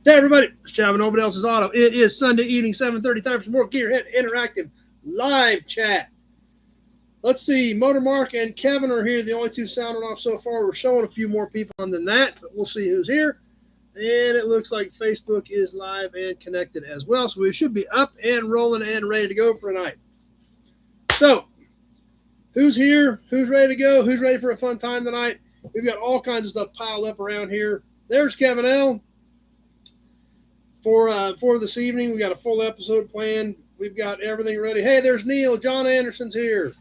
Hey everybody, it's Chad, nobody else's auto. It is Sunday evening, 7:30. Time for some more Gearhead Interactive live chat. Let's see, Motor Mark and Kevin are here. The only two sounding off so far. We're showing a few more people on than that, but we'll see who's here. And it looks like Facebook is live and connected as well. So we should be up and rolling and ready to go for tonight. So, who's here? Who's ready to go? Who's ready for a fun time tonight? We've got all kinds of stuff piled up around here. There's Kevin L. For this evening, we got a full episode planned. We've got everything ready. Hey, there's Neil. John Anderson's here.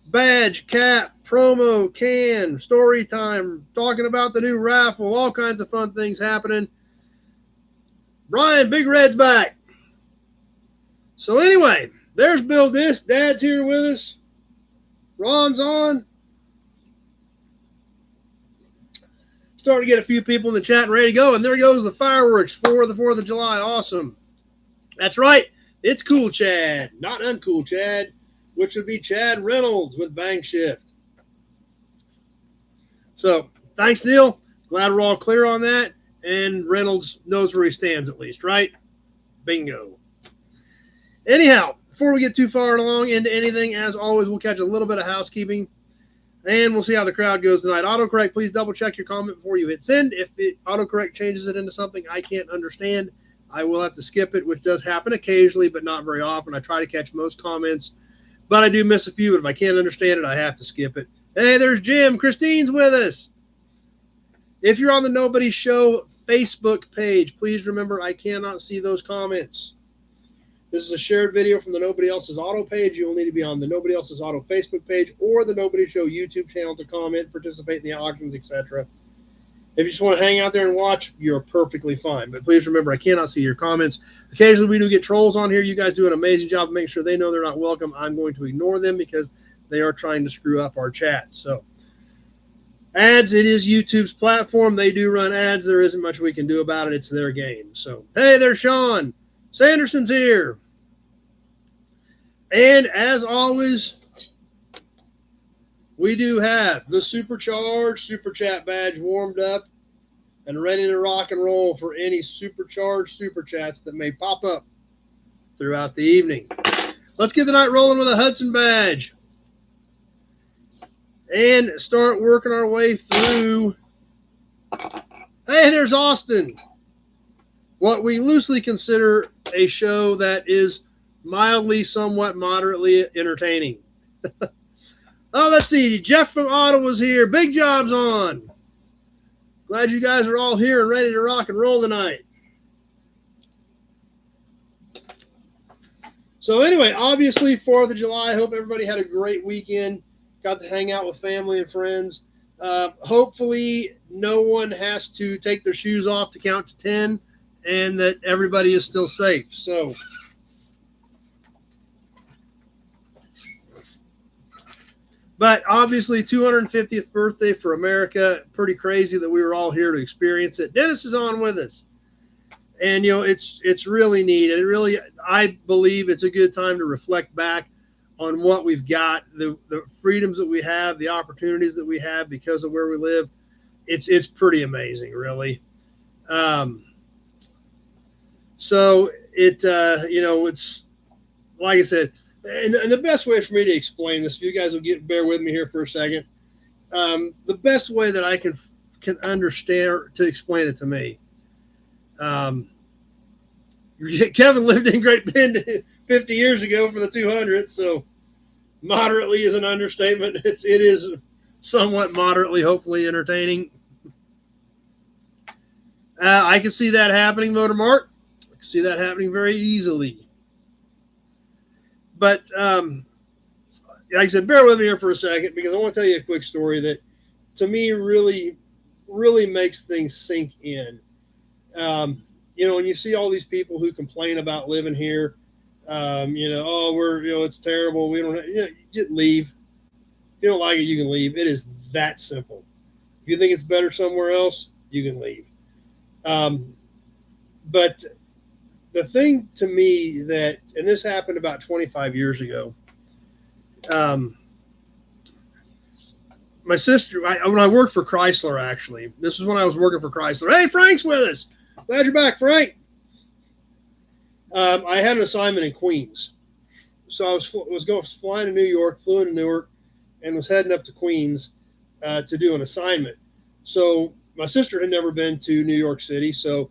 Badge, cap, promo, can, story time, talking about the new raffle, all kinds of fun things happening. Brian, Big Red's back. So anyway, there's Bill Disc. Dad's here with us. Ron's on. Starting to get a few people in the chat and ready to go. And there goes the fireworks for the 4th of July. Awesome. That's right. It's Cool Chad, not Uncool Chad, which would be Chad Reynolds with Bang Shift. So thanks, Neil. Glad we're all clear on that. And Reynolds knows where he stands at least, right? Bingo. Anyhow, before we get too far along into anything, as always, we'll catch a little bit of housekeeping. And we'll see how the crowd goes tonight. Autocorrect, please double check your comment before you hit send. If autocorrect changes it into something I can't understand, I will have to skip it, which does happen occasionally, but not very often. I try to catch most comments, but I do miss a few. But if I can't understand it, I have to skip it. Hey, there's Jim. Christine's with us. If you're on the Nobody Show Facebook page, please remember I cannot see those comments. This is a shared video from the Nobody Else's Auto page. You will need to be on the Nobody Else's Auto Facebook page or the Nobody Show YouTube channel to comment, participate in the auctions, etc. If you just want to hang out there and watch, you're perfectly fine. But please remember, I cannot see your comments. Occasionally, we do get trolls on here. You guys do an amazing job of making sure they know they're not welcome. I'm going to ignore them because they are trying to screw up our chat. So, ads, it is YouTube's platform. They do run ads. There isn't much we can do about it. It's their game. So, hey, there's Sean. Sanderson's here. And as always, we do have the supercharged super chat badge warmed up and ready to rock and roll for any supercharged super chats that may pop up throughout the evening. Let's get the night rolling with a Hudson badge and start working our way through. Hey, there's Austin. What we loosely consider a show that is mildly, somewhat moderately entertaining. Oh, let's see. Jeff from Ottawa's here. Big Job's on. Glad you guys are all here and ready to rock and roll tonight. So anyway, obviously, 4th of July. I hope everybody had a great weekend. Got to hang out with family and friends. Hopefully, no one has to take their shoes off to count to 10. And that everybody is still safe. So, but obviously 250th birthday for America. Pretty crazy that we were all here to experience it. Dennis is on with us. And, you know, it's really neat. And it really, I believe it's a good time to reflect back on what we've got, the freedoms that we have, the opportunities that we have because of where we live. It's pretty amazing, really. So it's like I said, and the best way for me to explain this, if you guys will bear with me here for a second, the best way that I can understand to explain it to me. Kevin lived in Great Bend 50 years ago for the 200th, so moderately is an understatement. It is somewhat moderately, hopefully entertaining. I can see that happening, Motor Mark. See that happening very easily. But like I said, bear with me here for a second because I want to tell you a quick story that to me really, really makes things sink in. When you see all these people who complain about living here, it's terrible. We don't just leave. If you don't like it, you can leave. It is that simple. If you think it's better somewhere else, you can leave. But the thing to me that, and this happened about 25 years ago, my sister, when I worked for Chrysler, actually, this is when I was working for Chrysler. Hey, Frank's with us. Glad you're back, Frank. I had an assignment in Queens. So I was flying to New York, flew into Newark, and was heading up to Queens to do an assignment. So my sister had never been to New York City, so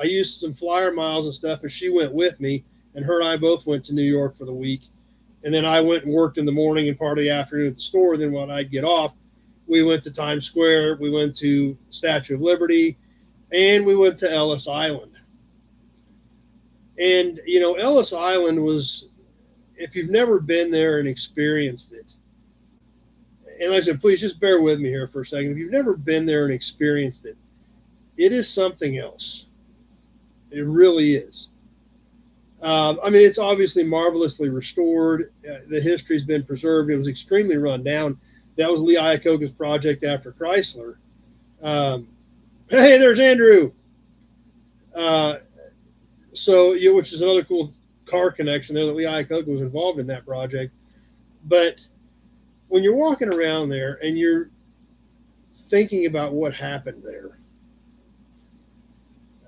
I used some flyer miles and stuff, and she went with me, and her and I both went to New York for the week. And then I went and worked in the morning and part of the afternoon at the store. Then when I'd get off, we went to Times Square, we went to Statue of Liberty, and we went to Ellis Island. And, Ellis Island was, if you've never been there and experienced it, and like I said, please just bear with me here for a second. If you've never been there and experienced it, it is something else. It really is. It's obviously marvelously restored. The history's been preserved. It was extremely run down. That was Lee Iacocca's project after Chrysler. Hey, there's Andrew. Which is another cool car connection there that Lee Iacocca was involved in that project. But when you're walking around there and you're thinking about what happened there.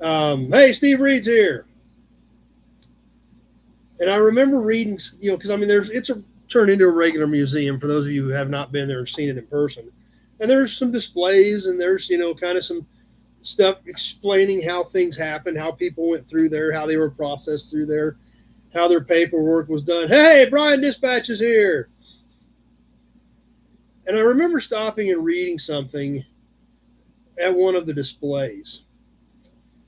Hey, Steve Reed's here. And I remember reading, because it's turned into a regular museum for those of you who have not been there and seen it in person. And there's some displays and there's, kind of some stuff explaining how things happened, how people went through there, how they were processed through there, how their paperwork was done. Hey, Brian Dispatch is here. And I remember stopping and reading something at one of the displays.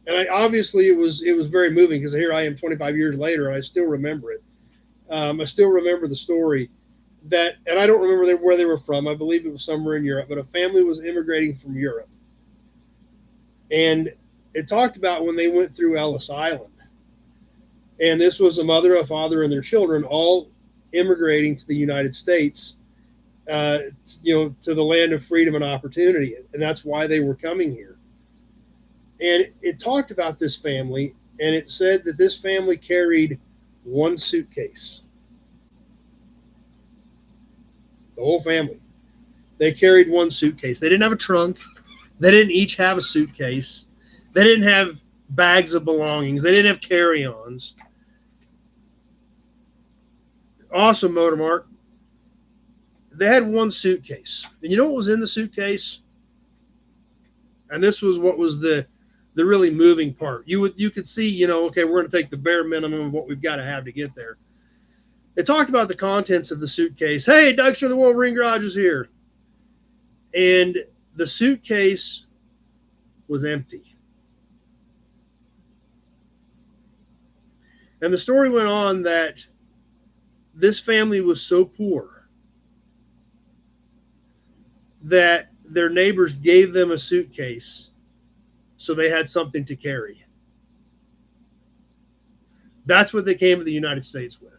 And obviously it was very moving because here I am 25 years later and I still remember it. I still remember the story and I don't remember where they were from. I believe it was somewhere in Europe, but a family was immigrating from Europe. And it talked about when they went through Ellis Island. And this was a mother, a father, and their children all immigrating to the United States, to the land of freedom and opportunity. And that's why they were coming here. And it talked about this family, and it said that this family carried one suitcase. The whole family. They carried one suitcase. They didn't have a trunk. They didn't each have a suitcase. They didn't have bags of belongings. They didn't have carry-ons. Awesome, Motormark. They had one suitcase. And you know what was in the suitcase? And this was what was the really moving part. You could see, okay, we're going to take the bare minimum of what we've got to have to get there. It talked about the contents of the suitcase. Hey, Dougster, the Wolverine Garage is here. And the suitcase was empty. And the story went on that this family was so poor that their neighbors gave them a suitcase so they had something to carry. That's what they came to the United States with.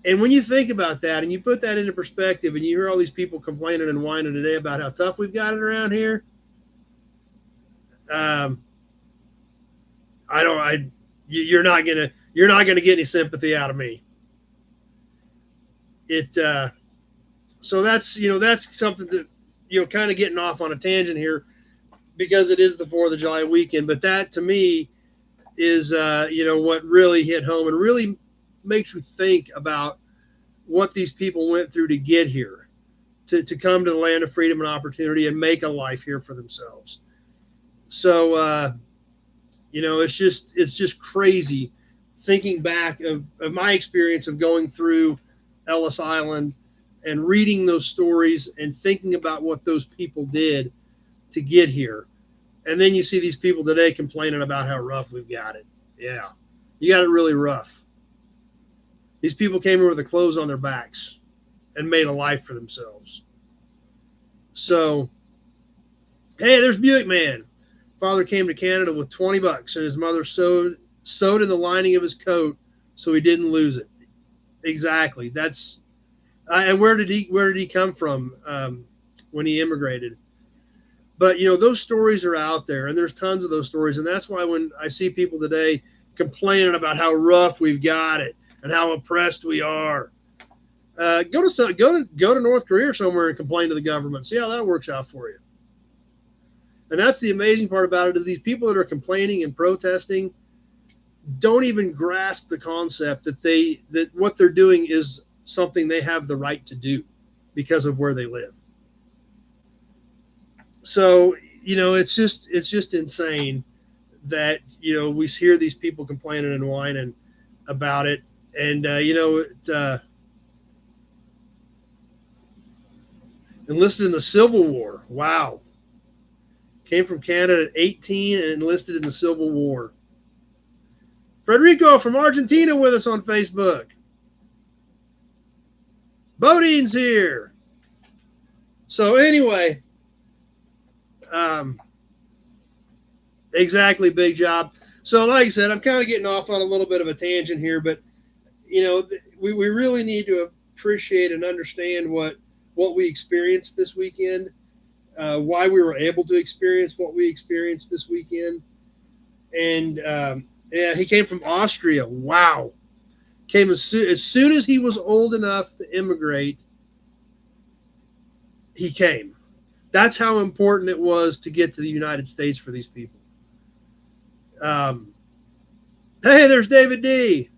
And when you think about that and you put that into perspective and you hear all these people complaining and whining today about how tough we've got it around here, you're not gonna get any sympathy out of me. So that's something that, kind of getting off on a tangent here because it is the 4th of July weekend. But that to me is, what really hit home and really makes you think about what these people went through to get here, to come to the land of freedom and opportunity and make a life here for themselves. So, it's just crazy thinking back of my experience of going through Ellis Island and reading those stories and thinking about what those people did to get here. And then you see these people today complaining about how rough we've got it. Yeah, you got it really rough. These people came here with the clothes on their backs and made a life for themselves. So, hey, there's Buick Man. Father came to Canada with $20 and his mother sewed in the lining of his coat so he didn't lose it. Exactly. That's and where did he come from when he immigrated? But those stories are out there, and there's tons of those stories, and that's why when I see people today complaining about how rough we've got it and how oppressed we are, go to North Korea or somewhere and complain to the government. See how that works out for you. And that's the amazing part about it, is these people that are complaining and protesting don't even grasp the concept that what they're doing is something they have the right to do because of where they live. So, it's just insane that, we hear these people complaining and whining about it. And, enlisted in the Civil War. Wow. Came from Canada at 18 and enlisted in the Civil War. Frederico from Argentina with us on Facebook. Bodine's here. So anyway, exactly, big job. So like I said, I'm kind of getting off on a little bit of a tangent here, but we really need to appreciate and understand what we experienced this weekend, why we were able to experience what we experienced this weekend. And he came from Austria. Wow. Came as soon as he was old enough to immigrate, he came. That's how important it was to get to the United States for these people. Hey, there's David D.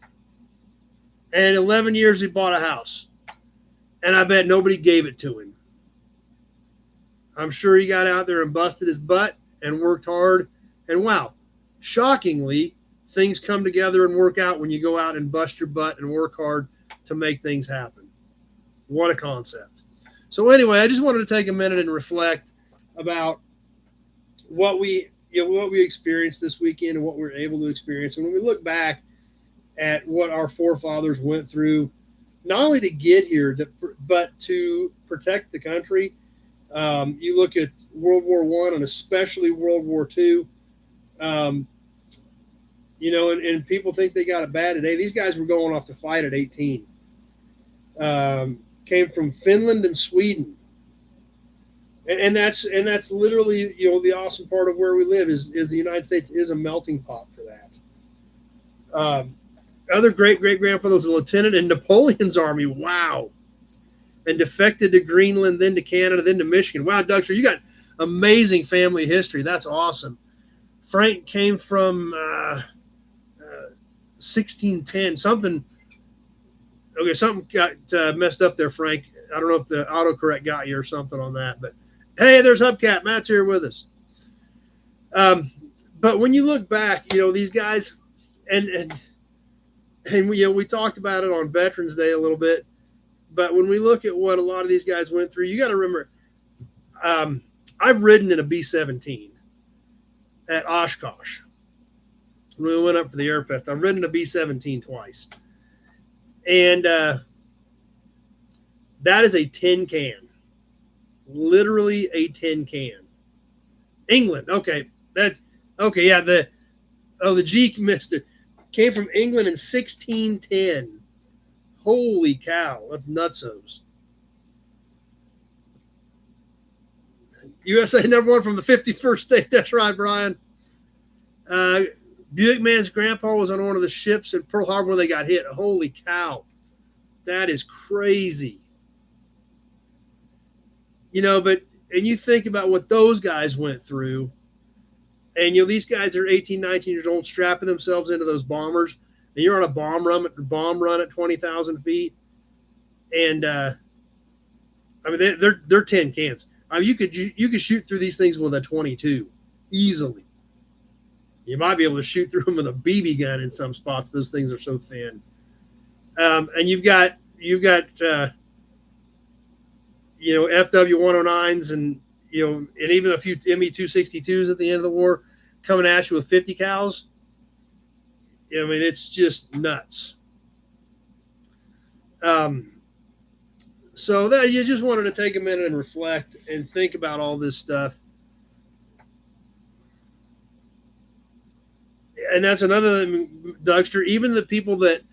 And 11 years he bought a house. And I bet nobody gave it to him. I'm sure he got out there and busted his butt and worked hard. And wow, shockingly, things come together and work out when you go out and bust your butt and work hard to make things happen. What a concept. So anyway, I just wanted to take a minute and reflect about what we experienced this weekend and what we were able to experience. And when we look back at what our forefathers went through, not only to get here, but to protect the country. You look at World War I and especially World War II, and people think they got it bad today. These guys were going off to fight at 18. Came from Finland and Sweden. And that's literally, the awesome part of where we live is the United States is a melting pot for that. Other great-great-grandfather was a lieutenant in Napoleon's army. Wow. And defected to Greenland, then to Canada, then to Michigan. Wow, Dougster, you got amazing family history. That's awesome. Frank came from 1610. Something got messed up there, Frank. I don't know if the autocorrect got you or something on that. But, hey, there's Hubcat. Matt's here with us. But when you look back, these guys, and we talked about it on Veterans Day a little bit, but when we look at what a lot of these guys went through, you got to remember, I've ridden in a B-17 at Oshkosh when we went up for the Air Fest. I've ridden a B-17 twice. And that is a tin can. Literally a tin can. England. Okay. Yeah. The G missed it. Came from England in 1610. Holy cow. That's nutsos. USA #1 from the 51st state. That's right, Brian. Buick Man's grandpa was on one of the ships in Pearl Harbor when they got hit. Holy cow. That is crazy. And you think about what those guys went through. And, these guys are 18, 19 years old, strapping themselves into those bombers. And you're on a bomb run at 20,000 feet. And, they're tin cans. You could shoot through these things with a 22 easily. You might be able to shoot through them with a BB gun in some spots. Those things are so thin. And you've got FW-109s and even a few ME-262s at the end of the war coming at you with 50 cals. It's just nuts. So that you just wanted to take a minute and reflect and think about all this stuff. And that's another thing, Dougster. Even the people that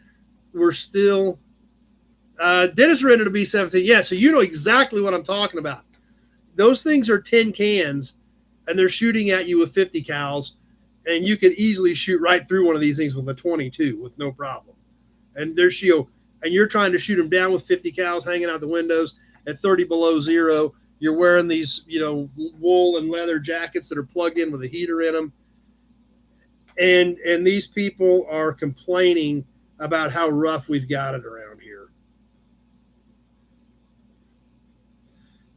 were still Dennis rented a B-17. Yeah, so you know exactly what I'm talking about. Those things are tin cans, and they're shooting at you with 50 cals, and you could easily shoot right through one of these things with a 22 with no problem. And there's and you're trying to shoot them down with 50 cals hanging out the windows at 30 below zero. You're wearing these, wool and leather jackets that are plugged in with a heater in them. And these people are complaining about how rough we've got it around here.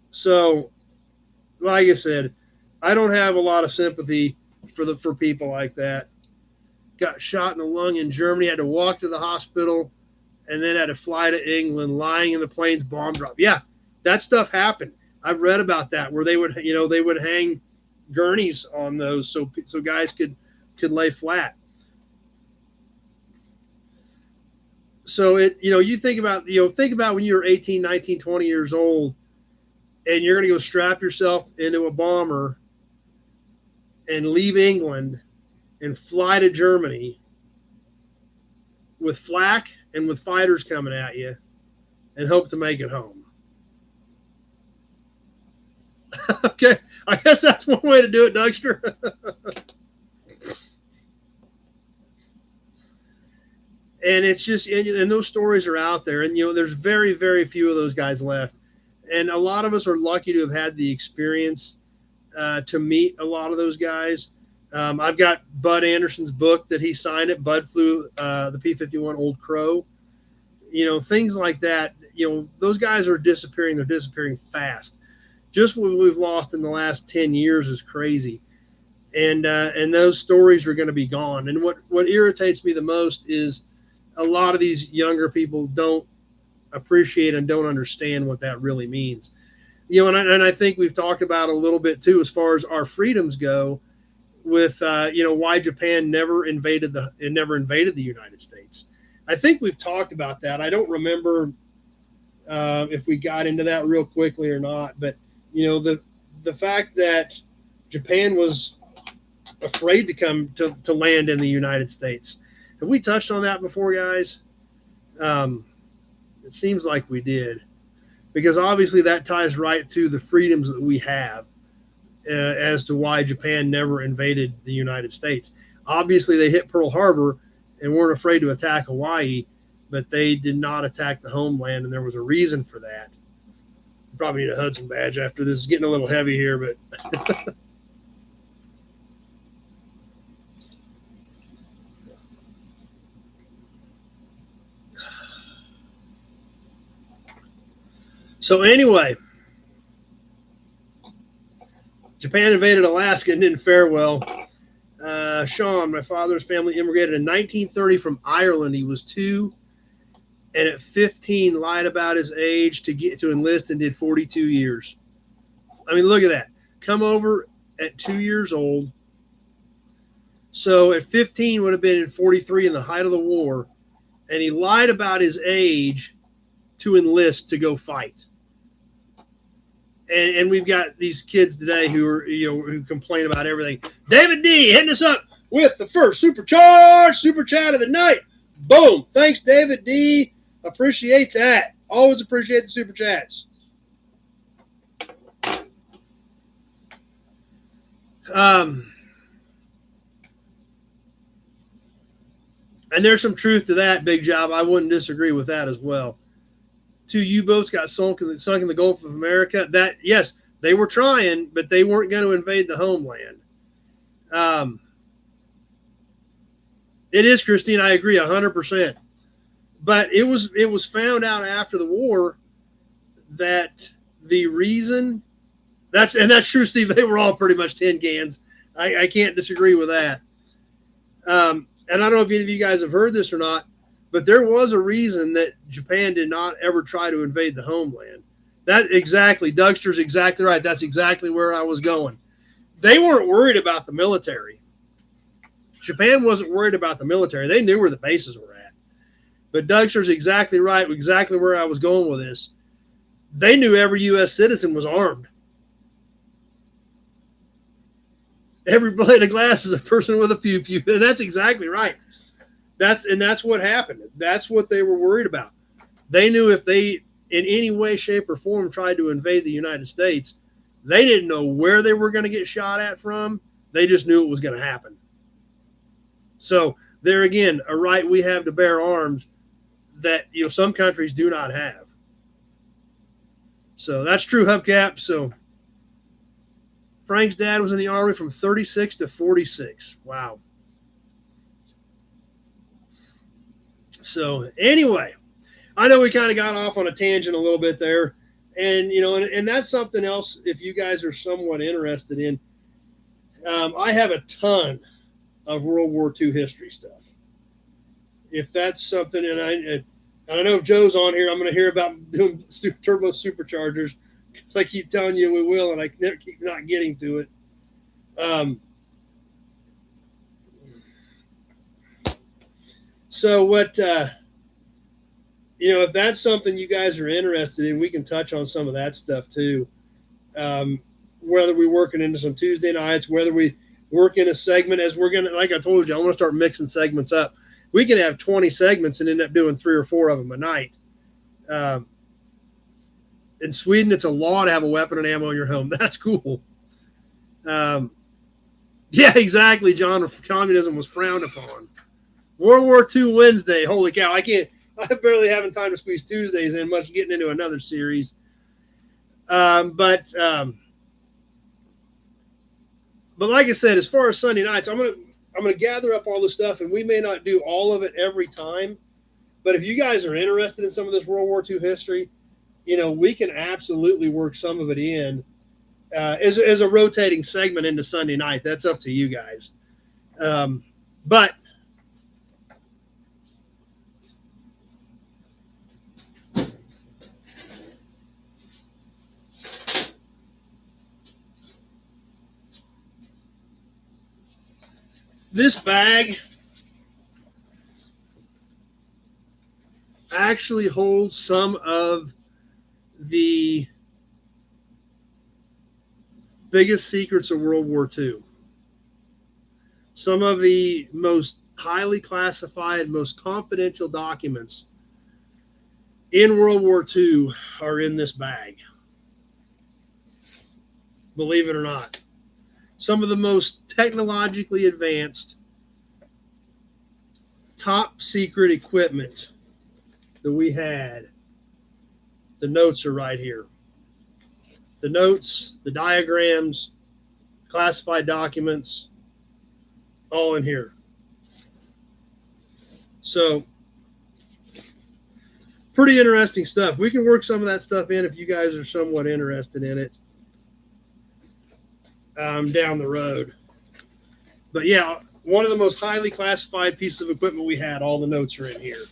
So, like I said, I don't have a lot of sympathy for people like that. Got shot in the lung in Germany, had to walk to the hospital, and then had to fly to England, lying in the plane's bomb drop. Yeah, that stuff happened. I've read about that, where they would hang gurneys on those so guys could lay flat. So you think about when you're 18, 19, 20 years old, and you're going to go strap yourself into a bomber and leave England and fly to Germany with flak and with fighters coming at you and hope to make it home. Okay, I guess that's one way to do it, Dougster. And it's just, and those stories are out there, and there's very, very few of those guys left. And a lot of us are lucky to have had the experience to meet a lot of those guys. I've got Bud Anderson's book that he signed it. Bud flew the P-51 Old Crow. Things like that. Those guys are disappearing. They're disappearing fast. Just what we've lost in the last 10 years is crazy. And those stories are going to be gone. And what irritates me the most is a lot of these younger people don't appreciate and don't understand what that really means. And I think we've talked about a little bit too, as far as our freedoms go, with why Japan never invaded the United States. I think we've talked about that. I don't remember if we got into that real quickly or not, but the fact that Japan was afraid to come to land in the United States. Have we touched on that before, guys? It seems like we did, because obviously that ties right to the freedoms that we have as to why Japan never invaded the United States. Obviously, they hit Pearl Harbor and weren't afraid to attack Hawaii, but they did not attack the homeland, and there was a reason for that. Probably need a Hudson badge after this. Is getting a little heavy here, but so anyway, Japan invaded Alaska and didn't fare well. Sean, my father's family immigrated in 1930 from Ireland. He was 2, and at 15 lied about his age to enlist and did 42 years. I mean, look at that. Come over at 2 years old. So at 15 would have been in 43 in the height of the war, and he lied about his age to enlist to go fight. And we've got these kids today who complain about everything. David D hitting us up with the first super chat of the night. Boom! Thanks, David D. Appreciate that. Always appreciate the super chats. And there's some truth to that, Big Job. I wouldn't disagree with that as well. 2 U-boats got sunk in the Gulf of America. That, yes, they were trying, but they weren't going to invade the homeland. It is, Christine. I agree 100%. But it was found out after the war that the reason that's true, Steve. They were all pretty much tin cans. I can't disagree with that. And I don't know if any of you guys have heard this or not, but there was a reason that Japan did not ever try to invade the homeland. That exactly, Dougster's exactly right. That's exactly where I was going. They weren't worried about the military. Japan wasn't worried about the military. They knew where the bases were at. But Dougster's exactly right, exactly where I was going with this. They knew every U.S. citizen was armed. Every blade of glass is a person with a pew-pew. And that's exactly right. That's what happened. That's what they were worried about. They knew if they, in any way, shape, or form, tried to invade the United States, they didn't know where they were going to get shot at from. They just knew it was going to happen. So there again, a right we have to bear arms that some countries do not have. So that's true, Hubcap. So Frank's dad was in the Army from 36 to 46. Wow. So anyway, I know we kind of got off on a tangent a little bit there. And, and that's something else if you guys are somewhat interested in. I have a ton of World War II history stuff. If that's something, and I know if Joe's on here, I'm going to hear about doing turbo superchargers because I keep telling you we will, and I keep not getting to it. So what, if that's something you guys are interested in, we can touch on some of that stuff too. Whether we're working into some Tuesday nights, whether we work in a segment, as we're going to, like I told you, I want to start mixing segments up. We can have 20 segments and end up doing 3 or 4 of them a night. In Sweden, it's a law to have a weapon and ammo in your home. That's cool. Yeah, exactly, John. Communism was frowned upon. World War II Wednesday. Holy cow. I barely having time to squeeze Tuesdays in, much getting into another series. But like I said, as far as Sunday nights, I'm gonna gather up all the stuff, and we may not do all of it every time. But if you guys are interested in some of this World War II history, we can absolutely work some of it in as a rotating segment into Sunday night. That's up to you guys. But this bag actually holds some of the biggest secrets of World War II. Some of the most highly classified, most confidential documents in World War II are in this bag. Believe it or not. Some of the most technologically advanced, top secret equipment that we had. The notes are right here. The notes, the diagrams, classified documents, all in here. So, pretty interesting stuff. We can work some of that stuff in if you guys are somewhat interested in it down the road. But yeah, one of the most highly classified pieces of equipment we had, all the notes are in here.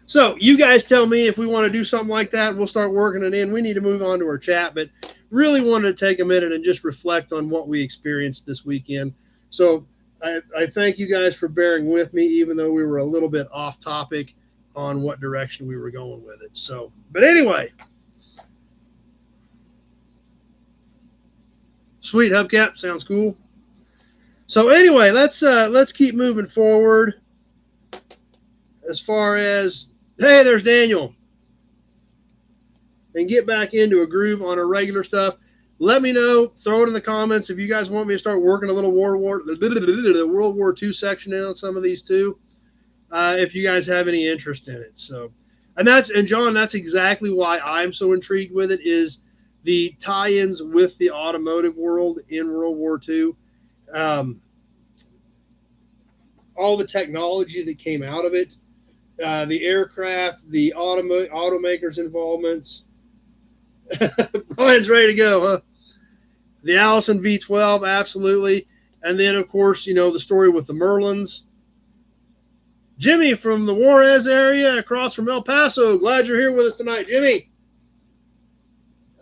So you guys tell me if we want to do something like that. We'll start working it in. We need to move on to our chat, but really wanted to take a minute and just reflect on what we experienced this weekend. So I thank you guys for bearing with me, even though we were a little bit off topic on what direction we were going with it. So, but anyway, sweet hubcap, sounds cool. So anyway, let's keep moving forward. As far as, hey, there's Daniel. And get back into a groove on our regular stuff. Let me know. Throw it in the comments if you guys want me to start working a little the World War II section in on some of these too. If you guys have any interest in it. So, and John, that's exactly why I'm so intrigued with it, is the tie-ins with the automotive world in World War II. All the technology that came out of it. The aircraft, the automakers' involvements. Brian's ready to go, huh? The Allison V12, absolutely. And then, of course, the story with the Merlins. Jimmy from the Juarez area across from El Paso. Glad you're here with us tonight, Jimmy.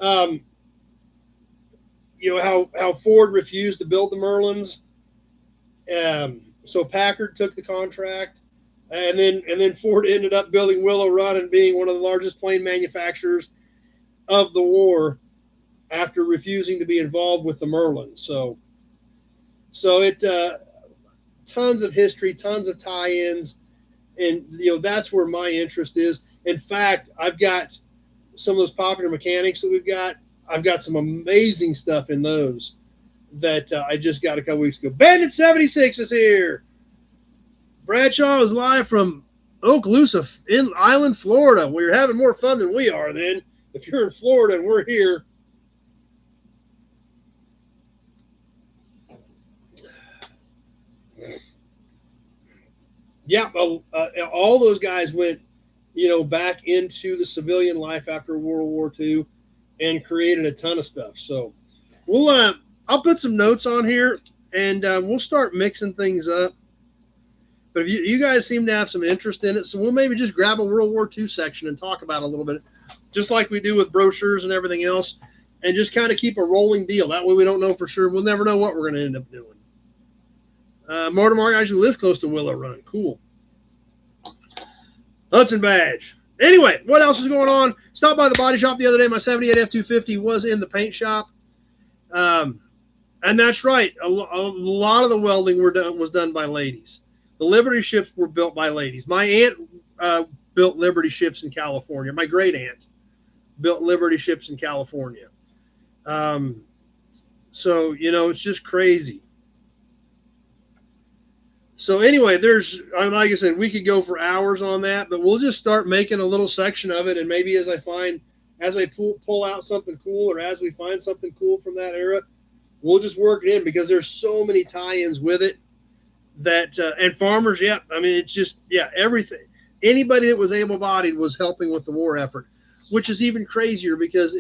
How Ford refused to build the Merlins. So Packard took the contract. And then Ford ended up building Willow Run and being one of the largest plane manufacturers of the war after refusing to be involved with the Merlin. So it tons of history, tons of tie-ins, and that's where my interest is. In fact, I've got some of those popular mechanics that we've got. I've got some amazing stuff in those that I just got a couple weeks ago. Bandit 76 is here. Bradshaw is live from Okaloosa in Island, Florida. We're having more fun than we are then. If you're in Florida and we're here. Yeah, all those guys went, back into the civilian life after World War II and created a ton of stuff. So I'll put some notes on here and we'll start mixing things up. But if you guys seem to have some interest in it, so we'll maybe just grab a World War II section and talk about it a little bit, just like we do with brochures and everything else, and just kind of keep a rolling deal. That way we don't know for sure. We'll never know what we're going to end up doing. Mortimer actually lives close to Willow Run. Cool. Hudson Badge. Anyway, what else is going on? Stopped by the body shop the other day. My 78 F250 was in the paint shop. And that's right. A lot of the welding was done by ladies. The Liberty ships were built by ladies. My aunt built Liberty ships in California. My great aunt built Liberty ships in California. So, it's just crazy. So anyway, like I said, we could go for hours on that, but we'll just start making a little section of it. And maybe as I pull out something cool, or as we find something cool from that era, we'll just work it in, because there's so many tie-ins with it that, and farmers. Yeah. I mean, it's just, everything. Anybody that was able-bodied was helping with the war effort, which is even crazier because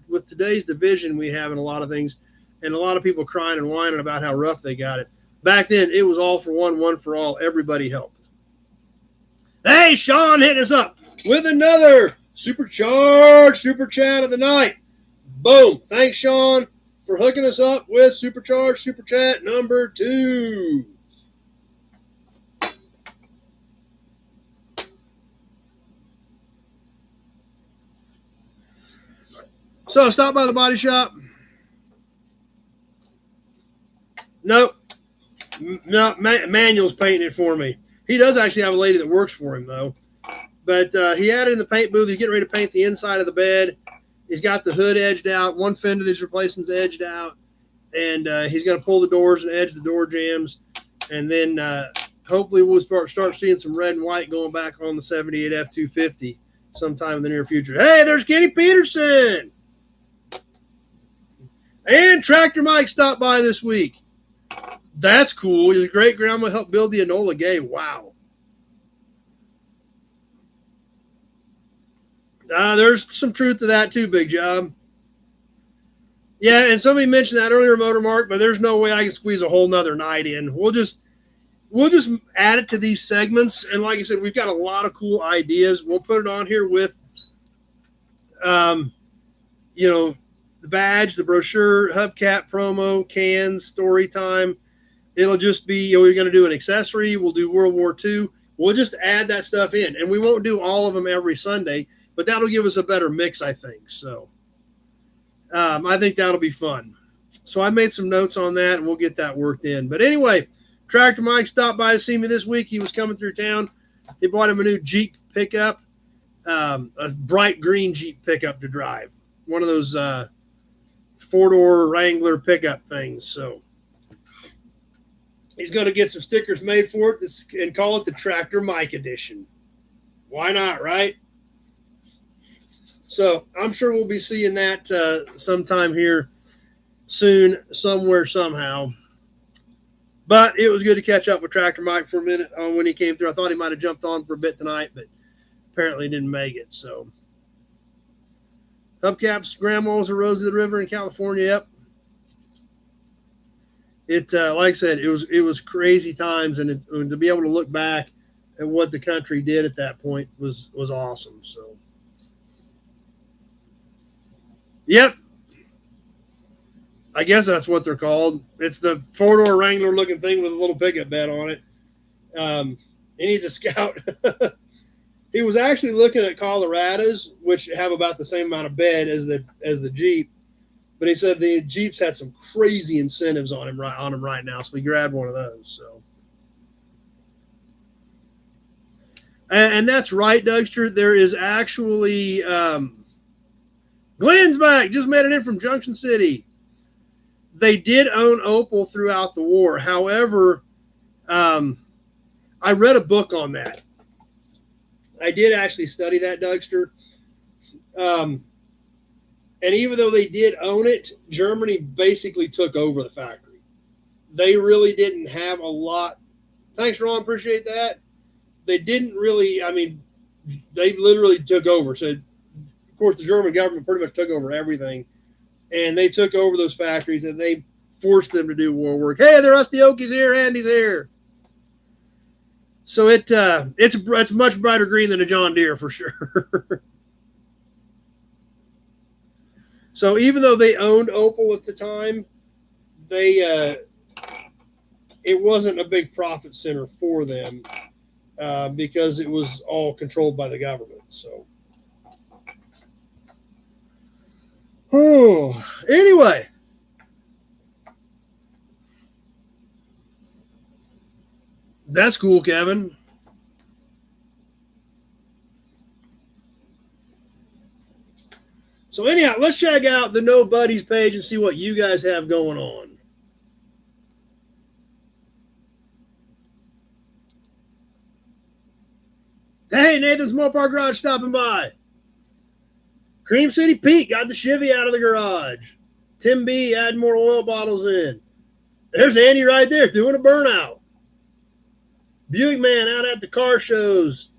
with today's division we have in a lot of things, and a lot of people crying and whining about how rough they got it. Back then, it was all for one for all. Everybody helped. Hey, Sean hitting us up with another supercharged super chat of the night. Boom. Thanks, Sean, for hooking us up with supercharged super chat number 2. So I stopped by the body shop. Nope. No, Manuel's painting it for me. He does actually have a lady that works for him, though. But he had it in the paint booth. He's getting ready to paint the inside of the bed. He's got the hood edged out. One fender that he's replacing is edged out. And he's going to pull the doors and edge the door jambs. And then hopefully we'll start seeing some red and white going back on the 78 F250 sometime in the near future. Hey, there's Kenny Peterson. And Tractor Mike stopped by this week. That's cool. His great grandma helped build the Enola Gay. Wow. There's some truth to that too, Big Job. Yeah, and somebody mentioned that earlier, Motor Mark, but there's no way I can squeeze a whole nother night in. We'll just add it to these segments. And like I said, we've got a lot of cool ideas. We'll put it on here with, the badge, the brochure, hubcap promo, cans, story time. It'll just be, we're going to do an accessory. We'll do World War II. We'll just add that stuff in. And we won't do all of them every Sunday, but that'll give us a better mix, I think. So I think that'll be fun. So I made some notes on that, and we'll get that worked in. But anyway, Tractor Mike stopped by to see me this week. He was coming through town. He bought him a new Jeep pickup, a bright green Jeep pickup to drive. One of those four-door Wrangler pickup things. So he's going to get some stickers made for it and call it the Tractor Mike Edition. Why not, right? So I'm sure we'll be seeing that sometime here soon, somewhere, somehow. But it was good to catch up with Tractor Mike for a minute when he came through. I thought he might have jumped on for a bit tonight, but apparently didn't make it. So hubcaps, grandma's a Rose of the River in California. Yep. It like I said, it was crazy times, and to be able to look back at what the country did at that point was awesome. So, yep, I guess that's what they're called. It's the four-door Wrangler looking thing with a little pickup bed on it. He needs a Scout. He was actually looking at Colorados, which have about the same amount of bed as the Jeep. But he said the Jeeps had some crazy incentives on him right now, so we grabbed one of those. So, and that's right, Dougster. There is actually Glenn's back. Just made it in from Junction City. They did own Opel throughout the war. However, I read a book on that. I did actually study that, Dougster. And even though they did own it, Germany basically took over the factory. They really didn't have a lot. Thanks, Ron. Appreciate that. They didn't really, I mean, they literally took over. So, of course, the German government pretty much took over everything. And they took over those factories and they forced them to do war work. Hey, the Rusty Oakie's here. Andy's here. So it's much brighter green than a John Deere for sure. So even though they owned Opel at the time, it wasn't a big profit center for them because it was all controlled by the government. So, anyway. That's cool, Kevin. So anyhow, let's check out the No Buddies page and see what you guys have going on. Hey, Nathan's Mopar Garage stopping by. Cream City Pete got the Chevy out of the garage. Tim B adding more oil bottles in. There's Andy right there doing a burnout. Buick Man out at the car shows.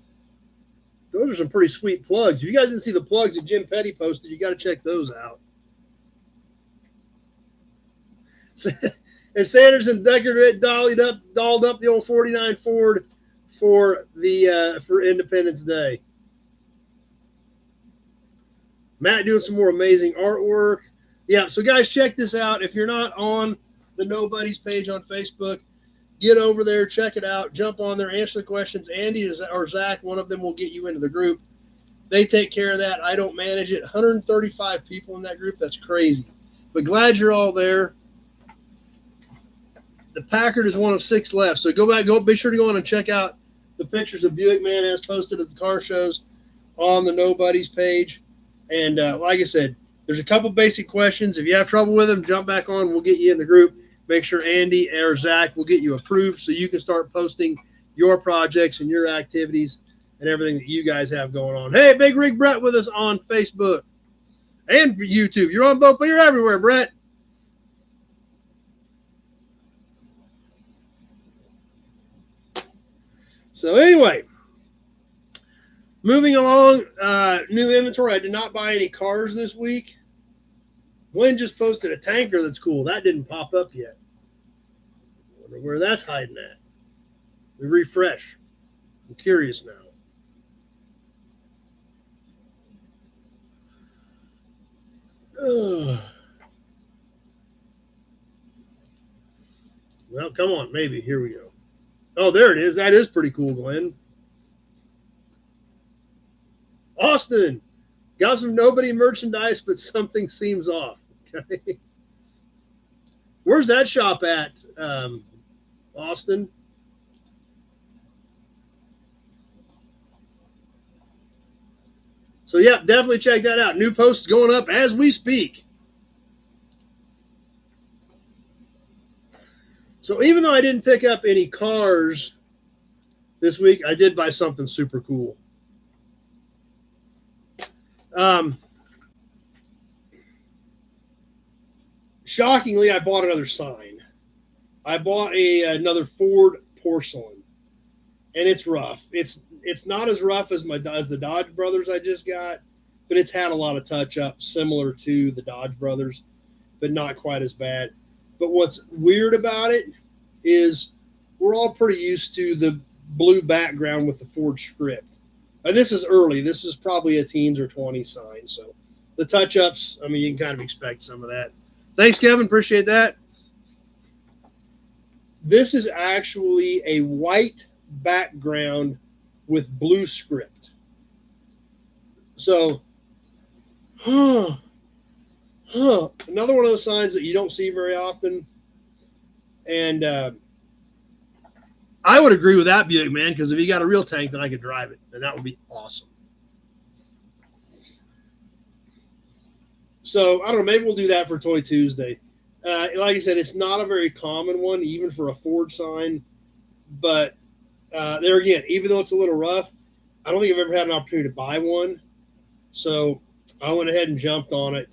Those are some pretty sweet plugs. If you guys didn't see the plugs that Jim Petty posted, you got to check those out. And Sanders and Decker dolled up the old 49 Ford for Independence Day. Matt doing some more amazing artwork. Yeah, so guys, check this out. If you're not on the Nobody's page on Facebook, get over there, check it out, jump on there, answer the questions. Andy or Zach, one of them will get you into the group. They take care of that. I don't manage it. 135 people in that group. That's crazy. But glad you're all there. The Packard is one of 6 left. So be sure to go on and check out the pictures of Buick Man has posted at the car shows on the Nobody's page. And like I said, there's a couple basic questions. If you have trouble with them, jump back on. We'll get you in the group. Make sure Andy or Zach will get you approved so you can start posting your projects and your activities and everything that you guys have going on. Hey, Big Rig Brett with us on Facebook and YouTube. You're on both, but you're everywhere, Brett. So anyway, moving along, new inventory. I did not buy any cars this week. Glenn just posted a tanker that's cool. That didn't pop up yet. I wonder where that's hiding at. We refresh. I'm curious now. Well, come on. Maybe. Here we go. Oh, there it is. That is pretty cool, Glenn. Austin. Got some Nobody merchandise, but something seems off. Okay. Where's that shop at, Austin? So, yeah, definitely check that out. New posts going up as we speak. So, even though I didn't pick up any cars this week, I did buy something super cool. Shockingly, I bought another sign. I bought another Ford porcelain, and it's rough. It's not as rough as the Dodge Brothers I just got, but it's had a lot of touch up similar to the Dodge Brothers, but not quite as bad. But what's weird about it is we're all pretty used to the blue background with the Ford script. And this is early. This is probably a teens or 20s sign. So the touch-ups, I mean, you can kind of expect some of that. Thanks, Kevin. Appreciate that. This is actually a white background with blue script. So, another one of those signs that you don't see very often. And I would agree with that, Buick, man, because if you got a real tank, then I could drive it, and that would be awesome. So I don't know. Maybe we'll do that for Toy Tuesday. Like I said, it's not a very common one, even for a Ford sign. But there again, even though it's a little rough, I don't think I've ever had an opportunity to buy one. So I went ahead and jumped on it.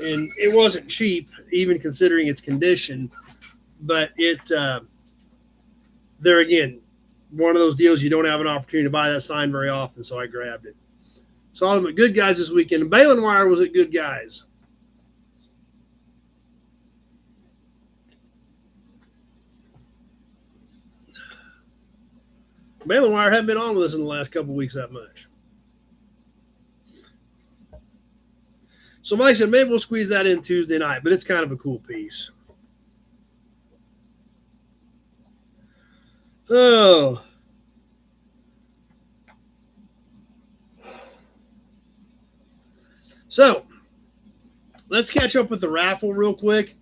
And it wasn't cheap, even considering its condition. But there again, one of those deals you don't have an opportunity to buy that sign very often, so I grabbed it. Saw them at Good Guys this weekend. And Balin Wire was at Good Guys. Balin Wire haven't been on with us in the last couple of weeks that much. So Mike said maybe we'll squeeze that in Tuesday night, but it's kind of a cool piece. Oh. So let's catch up with the raffle real quick.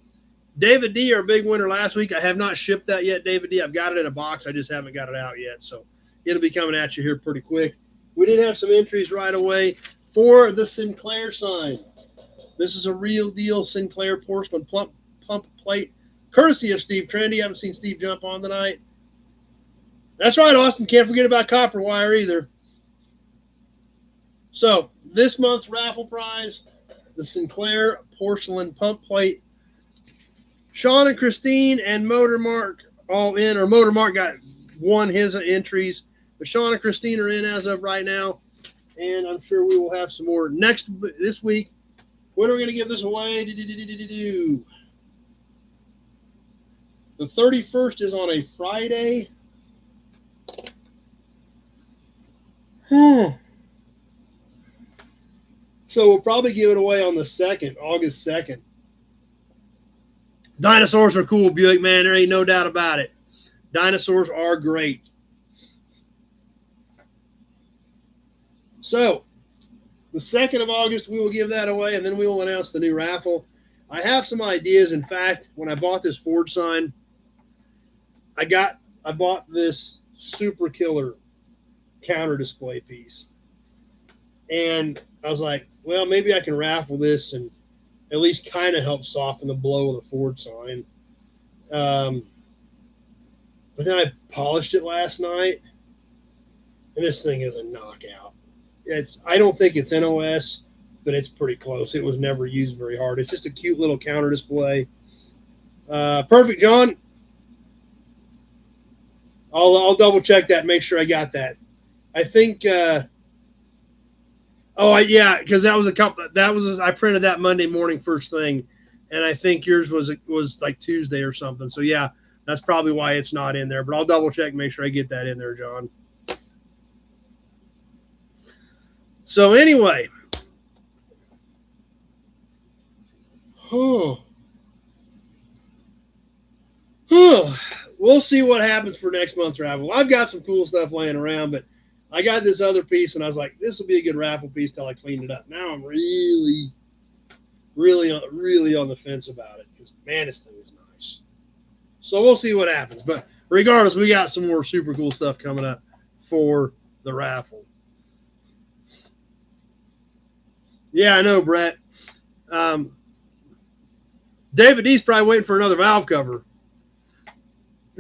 David D, our big winner last week. I have not shipped that yet, David D. I've got it in a box. I just haven't got it out yet. So it'll be coming at you here pretty quick. We did have some entries right away for the Sinclair sign. This is a real deal Sinclair porcelain pump plate, courtesy of Steve Trendy. Haven't seen Steve jump on tonight. That's right, Austin. Can't forget about copper wire either. So this month's raffle prize, the Sinclair porcelain pump plate. Sean and Christine and Motor Mark all in, or Motor Mark won his entries, but Sean and Christine are in as of right now, and I'm sure we will have some more this week. When are we going to give this away? The 31st is on a Friday. So we'll probably give it away on the 2nd, August 2nd. Dinosaurs are cool, Buick, man. There ain't no doubt about it. Dinosaurs are great. So, the 2nd of August, we will give that away, and then we will announce the new raffle. I have some ideas. In fact, when I bought this Ford sign, I bought this super killer counter display piece. And I was like, well, maybe I can raffle this and at least kind of help soften the blow of the Ford sign. But then I polished it last night, and this thing is a knockout. I don't think it's NOS, but it's pretty close. It was never used very hard. It's just a cute little counter display. Perfect, John. I'll double check that, make sure I got that. I think. Because that was I printed that Monday morning first thing, and I think yours was like Tuesday or something. So yeah, that's probably why it's not in there. But I'll double check, make sure I get that in there, John. So anyway, we'll see what happens for next month's raffle. I've got some cool stuff laying around, but I got this other piece, and I was like, this will be a good raffle piece till I cleaned it up. Now I'm really, really on the fence about it because, man, this thing is nice. So we'll see what happens. But regardless, we got some more super cool stuff coming up for the raffle. Yeah, I know, Brett. David D's probably waiting for another valve cover.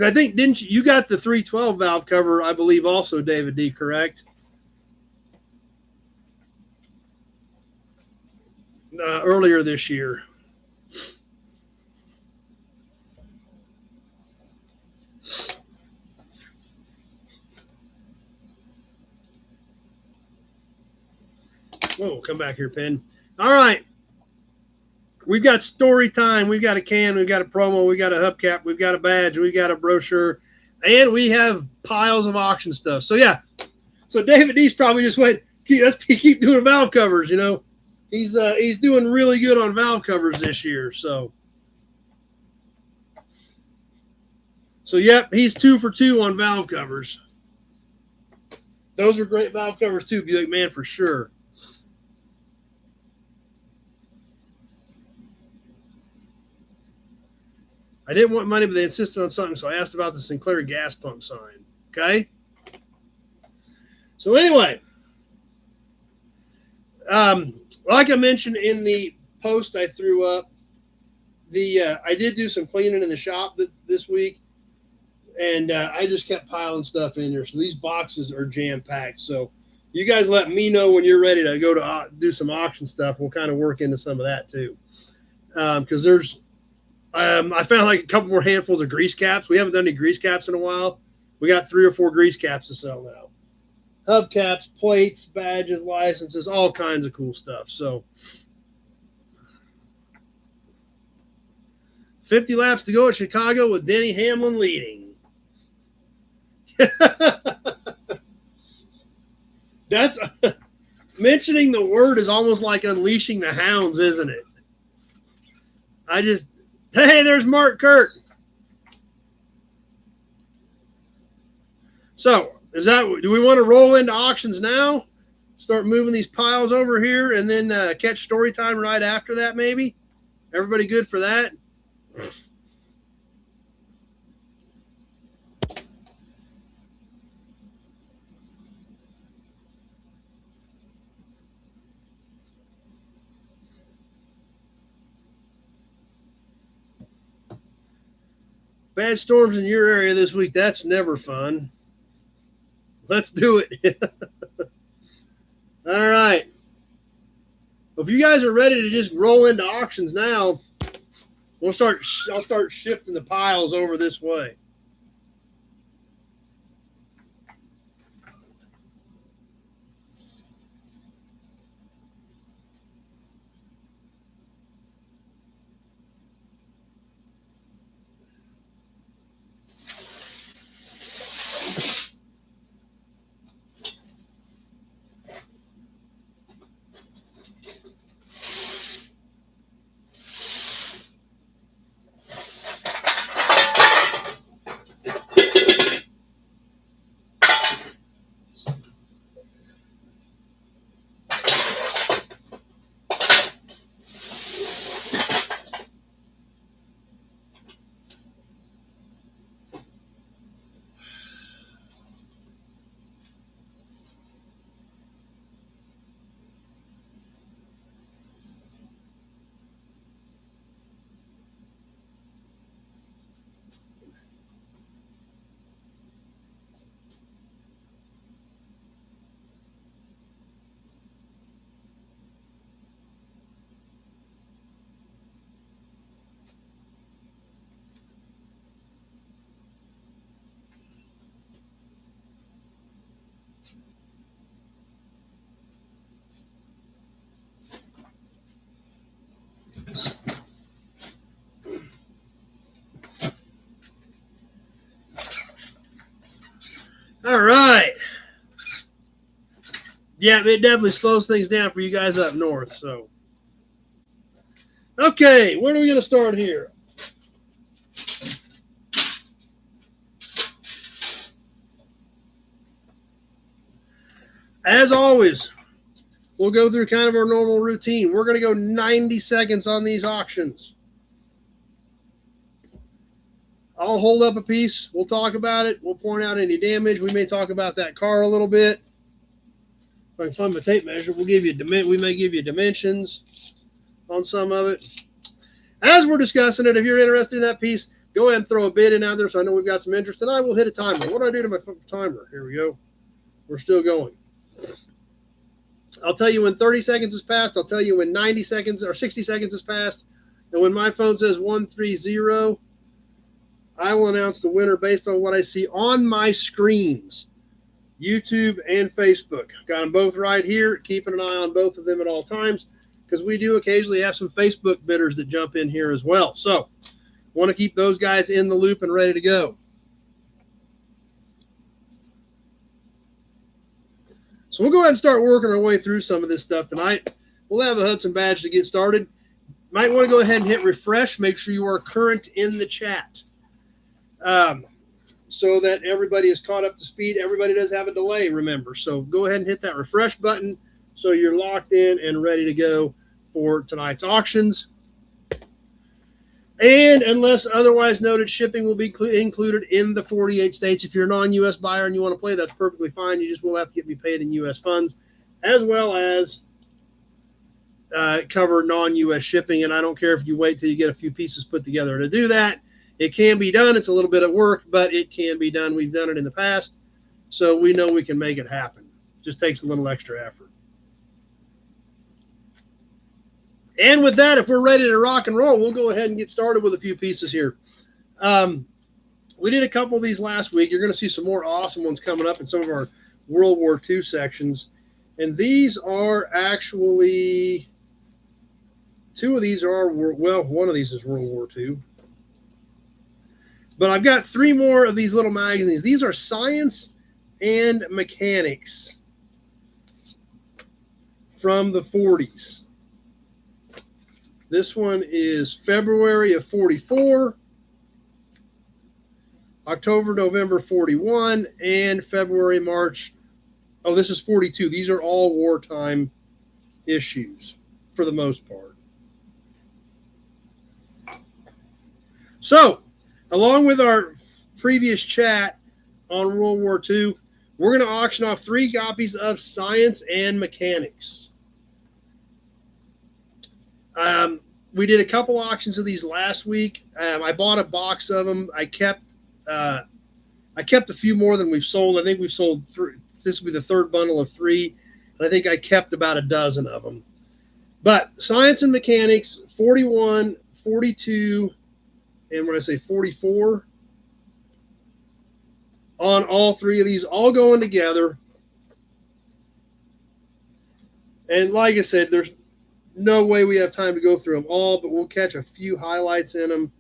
I think, didn't you got the 312 valve cover, I believe, also, David D, correct? Earlier this year. Whoa, come back here, Pen. All right. We've got story time. We've got a can. We've got a promo. We've got a hubcap. We've got a badge. We've got a brochure. And we have piles of auction stuff. So, yeah. So, David D's probably just went, let's keep doing valve covers, you know. He's doing really good on valve covers this year. So, yep, he's 2 for 2 on valve covers. Those are great valve covers too, Buick, man, for sure. I didn't want money, but they insisted on something, so I asked about the Sinclair gas pump sign. Okay? So anyway, like I mentioned in the post I threw up, I did do some cleaning in the shop this week, and I just kept piling stuff in there. So these boxes are jam-packed. So you guys let me know when you're ready to go to do some auction stuff. We'll kind of work into some of that too. Because I found like a couple more handfuls of grease caps. We haven't done any grease caps in a while. We got 3 or 4 grease caps to sell now. Hubcaps, plates, badges, licenses, all kinds of cool stuff. So 50 laps to go at Chicago with Denny Hamlin leading. That's mentioning the word is almost like unleashing the hounds, isn't it? Hey, there's Mark Kurt. So, do we want to roll into auctions now? Start moving these piles over here and then catch story time right after that, maybe? Everybody good for that? Bad storms in your area this week. That's never fun. Let's do it. All right. If you guys are ready to just roll into auctions now, I'll start shifting the piles over this way. All right. Yeah, it definitely slows things down for you guys up north. So, okay, where are we going to start here? As always, we'll go through kind of our normal routine. We're going to go 90 seconds on these auctions. I'll hold up a piece. We'll talk about it. We'll point out any damage. We may talk about that car a little bit. If I can find my tape measure, we may give you dimensions on some of it. As we're discussing it, if you're interested in that piece, go ahead and throw a bid in out there so I know we've got some interest. And I will hit a timer. What do I do to my timer? Here we go. We're still going. I'll tell you when 30 seconds has passed. I'll tell you when 90 seconds or 60 seconds has passed. And when my phone says 130, I will announce the winner based on what I see on my screens, YouTube and Facebook. Got them both right here. Keeping an eye on both of them at all times because we do occasionally have some Facebook bidders that jump in here as well. So want to keep those guys in the loop and ready to go. So we'll go ahead and start working our way through some of this stuff tonight. We'll have a Hudson badge to get started. Might want to go ahead and hit refresh. Make sure you are current in the chat. So that everybody is caught up to speed. Everybody does have a delay, remember. So go ahead and hit that refresh button so you're locked in and ready to go for tonight's auctions. And unless otherwise noted, shipping will be included in the 48 states. If you're a non-U.S. buyer and you want to play, that's perfectly fine. You just will have to get me paid in U.S. funds, as well as cover non-U.S. shipping, and I don't care if you wait till you get a few pieces put together to do that. It can be done. It's a little bit of work, but it can be done. We've done it in the past, so we know we can make it happen. Just takes a little extra effort. And with that, if we're ready to rock and roll, we'll go ahead and get started with a few pieces here. We did a couple of these last week. You're going to see some more awesome ones coming up in some of our World War II sections. And these are actually, two of these are, well, one of these is World War II. But I've got three more of these little magazines. These are Science and Mechanics from the 40s. This one is February of 44, October, November 41, and February, March. Oh, this is 42. These are all wartime issues for the most part. So, along with our previous chat on World War II, we're going to auction off 3 copies of Science and Mechanics. We did a couple auctions of these last week. I bought a box of them. I kept a few more than we've sold. I think we've sold 3. This will be the third bundle of 3. And I think I kept about a dozen of them. But Science and Mechanics, 41, 42, and when I say 44, on all 3 of these, all going together. And like I said, there's no way we have time to go through them all, but we'll catch a few highlights in them,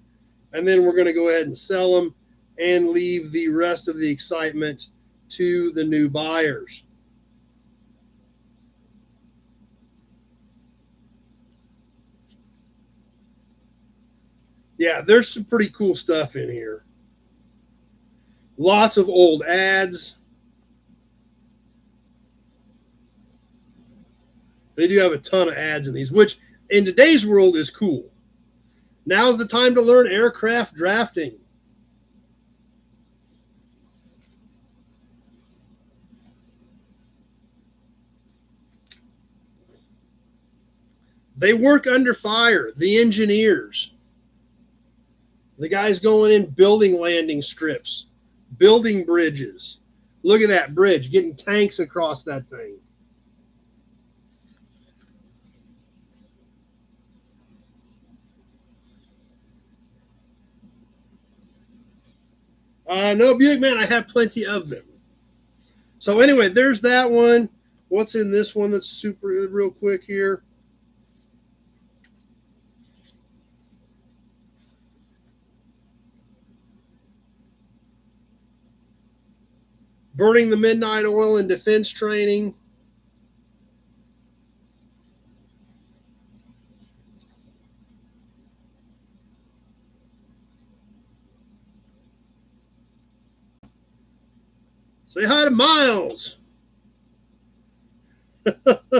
and then we're going to go ahead and sell them and leave the rest of the excitement to the new buyers. Yeah, there's some pretty cool stuff in here. Lots of old ads. They do have a ton of ads in these, which in today's world is cool. Now's the time to learn aircraft drafting. They work under fire, the engineers. The guys going in building landing strips, building bridges. Look at that bridge, getting tanks across that thing. No, Buick, man, I have plenty of them. So anyway, there's that one. What's in this one that's super real quick here? Burning the midnight oil in defense training. Say hi to Miles. And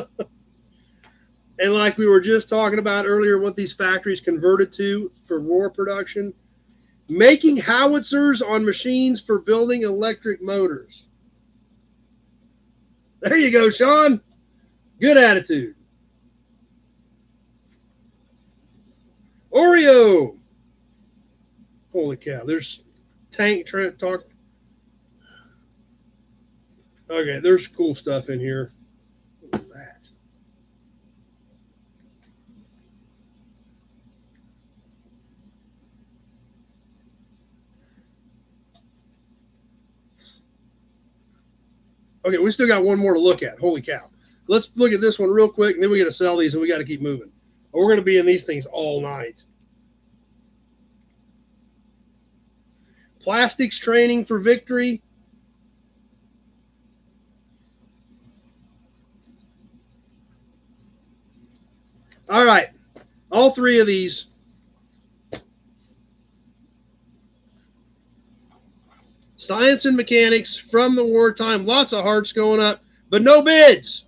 like we were just talking about earlier, what these factories converted to for war production, making howitzers on machines for building electric motors. There you go, Sean. Good attitude. Oreo. Holy cow. There's tank talk. Okay, there's cool stuff in here. What is that? Okay, we still got one more to look at. Holy cow. Let's look at this one real quick, and then we got to sell these, and we got to keep moving. Or we're going to be in these things all night. Plastics training for victory. All right. All 3 of these. Science and Mechanics from the wartime. Lots of hearts going up, but no bids.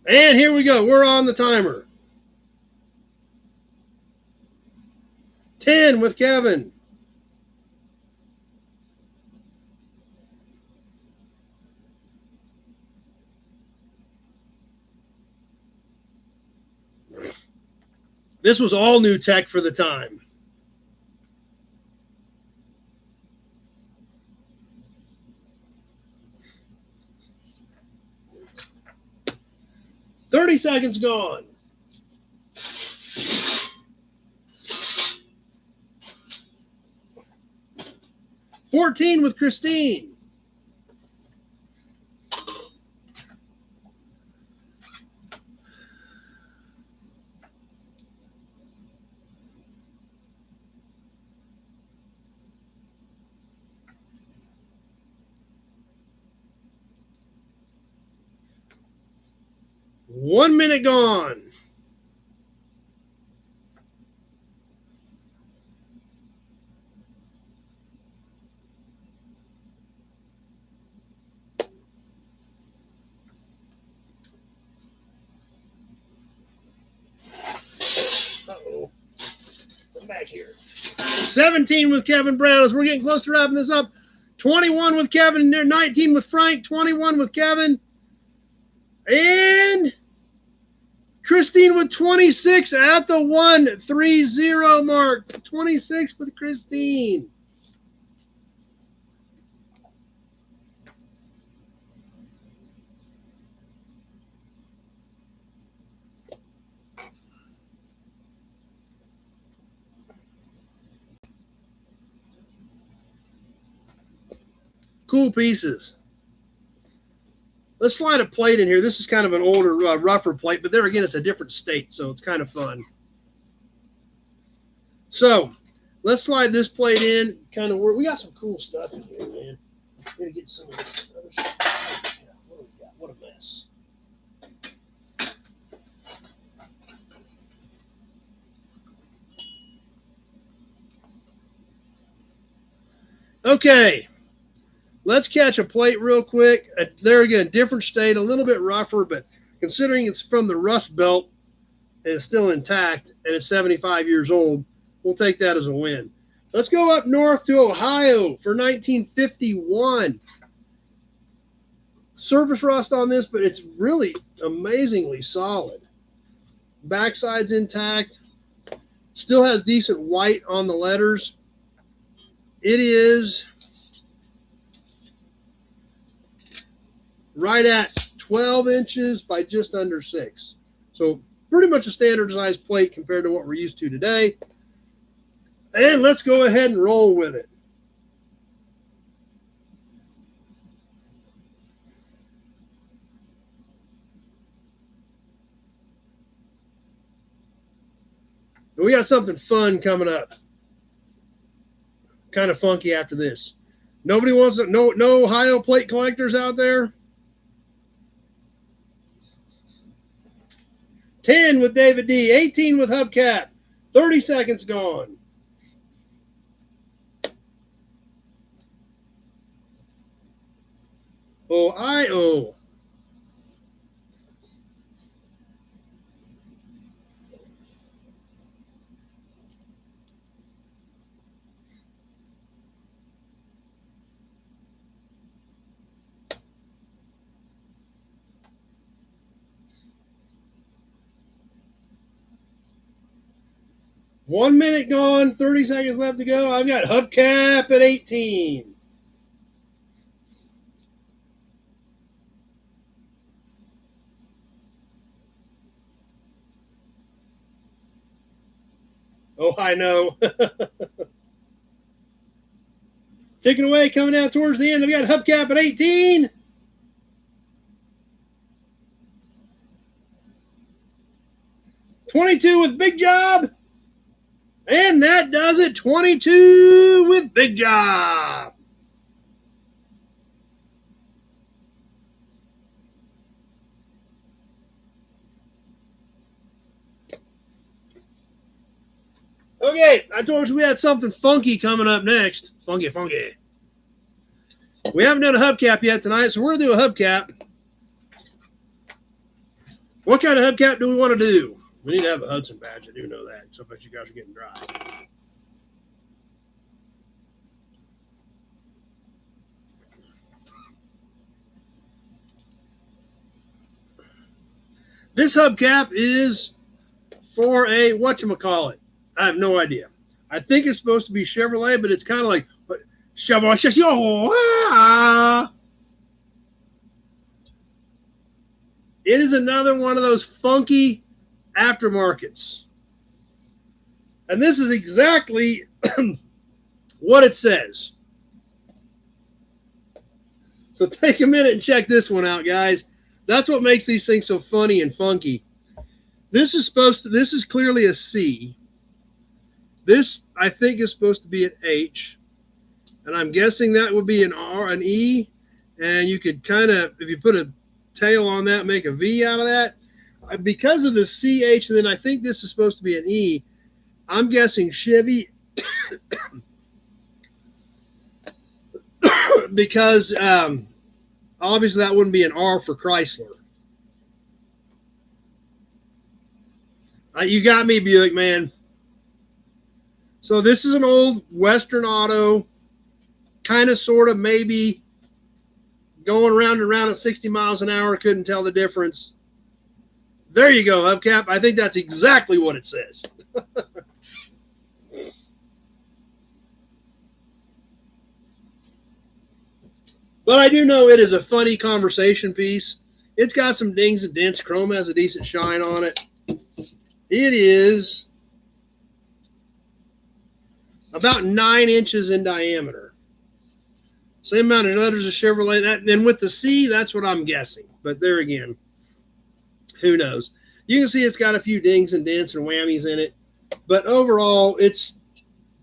And here we go. We're on the timer. 10 with Kevin. This was all new tech for the time. $30 seconds gone. 14 with Christine. One minute gone. Uh-oh. Come back here. 17 with Kevin Brown as we're getting close to wrapping this up. 21 with Kevin, 19 with Frank, 21 with Kevin. And Christine with 26 at the 130 mark. 26 with Christine. Cool pieces. Let's slide a plate in here. This is kind of an older, rougher plate, but there again, it's a different state, so it's kind of fun. So let's slide this plate in. Kind of, we got some cool stuff in here, man. I'm gonna get some of this other stuff. What do we got? What a mess. Okay. Let's catch a plate real quick. There again, different state, a little bit rougher, but considering it's from the Rust Belt and it's still intact and it's 75 years old, we'll take that as a win. Let's go up north to Ohio for 1951. Surface rust on this, but it's really amazingly solid. Backside's intact. Still has decent white on the letters. It is right at 12 inches by just under 6. So pretty much a standardized plate compared to what we're used to today. And let's go ahead and roll with it. We got something fun coming up. Kind of funky after this. Nobody wants to, no Ohio plate collectors out there? 10 with David D. 18 with Hubcap. 30 seconds gone. Oh. One minute gone, 30 seconds left to go. I've got Hubcap at 18. Oh, I know. Ticking away, coming down towards the end. I've got Hubcap at 18. $22 with Big Job. And that does it. 22 with Big Job. Okay, I told you we had something funky coming up next. Funky. We haven't done a hubcap yet tonight, so we're going to do a hubcap. What kind of hubcap do we want to do? We need to have a Hudson badge. I do know that. So I bet you guys are getting dry. This hubcap is for a whatchamacallit. I have no idea. I think it's supposed to be Chevrolet, but it's kind of like Chevrolet. It is another one of those funky aftermarkets. And this is exactly what it says. So take a minute and check this one out, guys. That's what makes these things so funny and funky. This is clearly a C. This, I think, is supposed to be an H. And I'm guessing that would be an R, an E. And you could kind of, if you put a tail on that, make a V out of that. Because of the CH, and then I think this is supposed to be an E, I'm guessing Chevy. Because obviously that wouldn't be an R for Chrysler. You got me, Buick, man. So this is an old Western Auto, kind of, sort of, maybe going round and round at 60 miles an hour. Couldn't tell the difference. There you go, hubcap. I think that's exactly what it says. But I do know it is a funny conversation piece. It's got some dings and dents. Chrome has a decent shine on it. It is about 9 inches in diameter. Same amount of letters as Chevrolet. And with the C, that's what I'm guessing. But there again, who knows? You can see it's got a few dings and dents and whammies in it. But overall, it's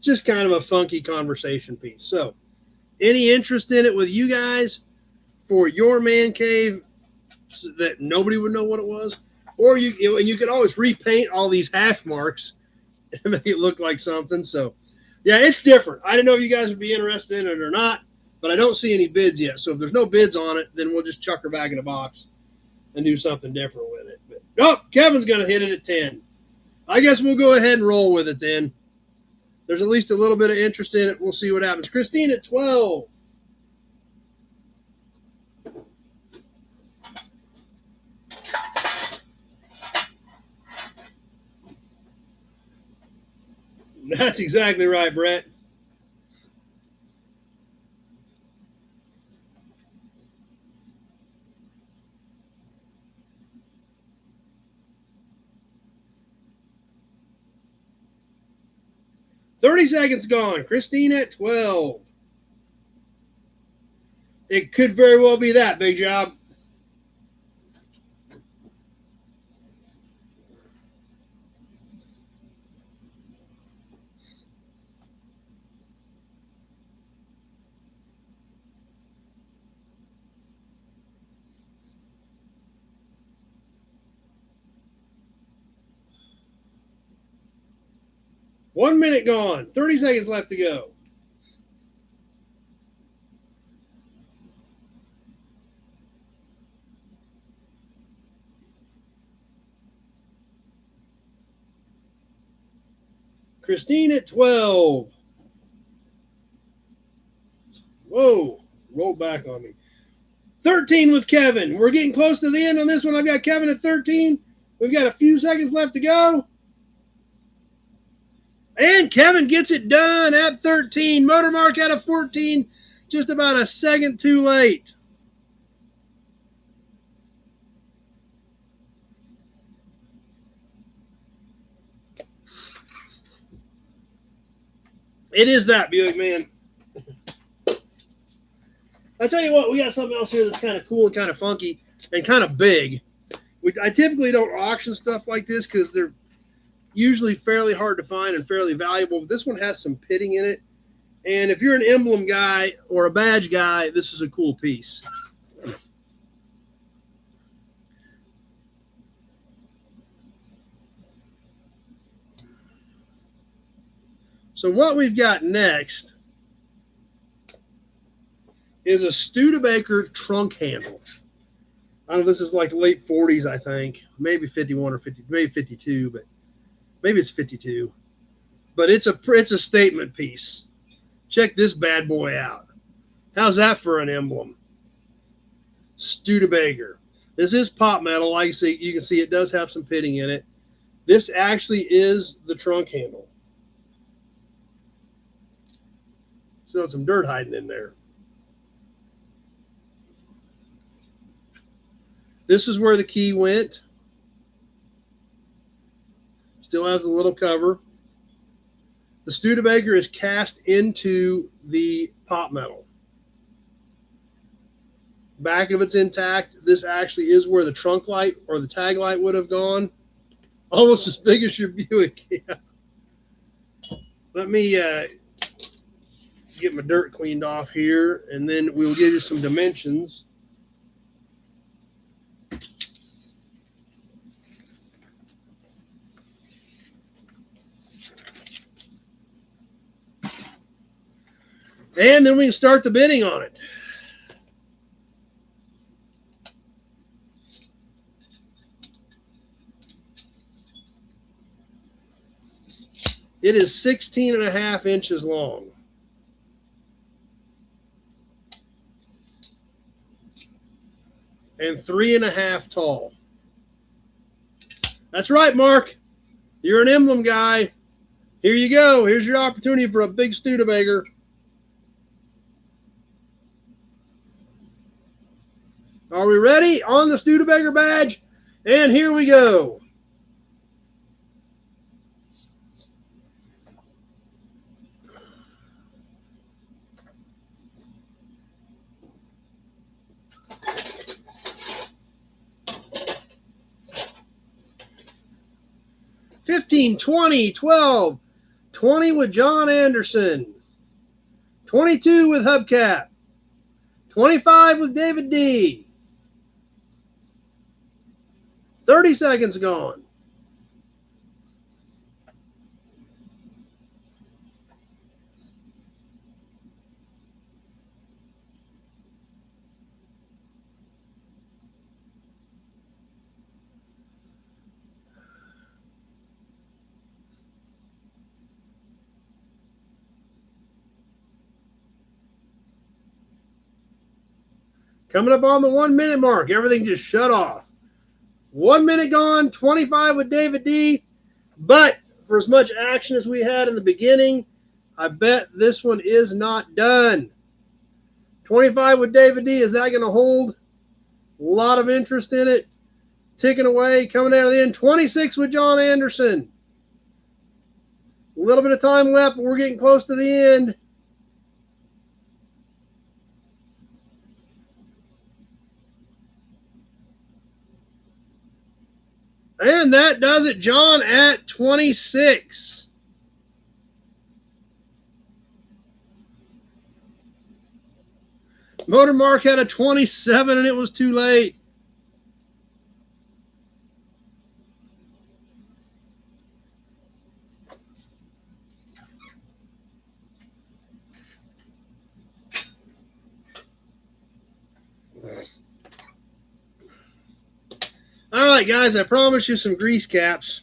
just kind of a funky conversation piece. So, any interest in it with you guys for your man cave that nobody would know what it was? Or you could always repaint all these hash marks and make it look like something. So, yeah, it's different. I don't know if you guys would be interested in it or not, but I don't see any bids yet. So if there's no bids on it, then we'll just chuck her back in a box and do something different with it. But, oh, Kevin's going to hit it at 10. I guess we'll go ahead and roll with it then. There's at least a little bit of interest in it. We'll see what happens. Christine at 12. That's exactly right, Brett. $30 seconds gone. Christine at 12. It could very well be that. Big job. One minute gone. 30 seconds left to go. Christine at 12. Whoa. Roll back on me. 13 with Kevin. We're getting close to the end on this one. I've got Kevin at 13. We've got a few seconds left to go. And Kevin gets it done at 13. Motormark out of 14. Just about a second too late. It is that, Buick, man. I tell you what, we got something else here that's kind of cool and kind of funky and kind of big. I typically don't auction stuff like this because they're usually fairly hard to find and fairly valuable. This one has some pitting in it. And if you're an emblem guy or a badge guy, this is a cool piece. So what we've got next is a Studebaker trunk handle. I don't know, this is like late 40s, I think. Maybe 51 or 50, maybe 52, but maybe it's 52. But it's a statement piece. Check this bad boy out. How's that for an emblem? Studebaker. This is pop metal. Like you can see, it does have some pitting in it. This actually is the trunk handle. Still some dirt hiding in there. This is where the key went. Still has a little cover. The Studebaker is cast into the pot metal. Back of it's intact. This actually is where the trunk light or the tag light would have gone. Almost as big as your Buick. Yeah. Let me get my dirt cleaned off here, and then we'll give you some dimensions. And then we can start the bidding on it. It is 16.5 inches long. And 3.5 tall. That's right, Mark. You're an emblem guy. Here you go. Here's your opportunity for a big Studebaker. Are we ready? On the Studebaker badge. And here we go. $15, $20, $12, $20 with John Anderson, $22 with Hubcap, $25 with David D. 30 seconds gone. Coming up on the 1 minute mark, everything just shut off. 1 minute gone, 25 with David D. But for as much action as we had in the beginning, I bet this one is not done. 25 with David D. Is that going to hold? A lot of interest in it. Ticking away, coming down to the end. 26 with John Anderson. A little bit of time left, but we're getting close to the end. And that does it, John, at 26. Motormark had a 27, and it was too late. All right, guys, I promised you some grease caps.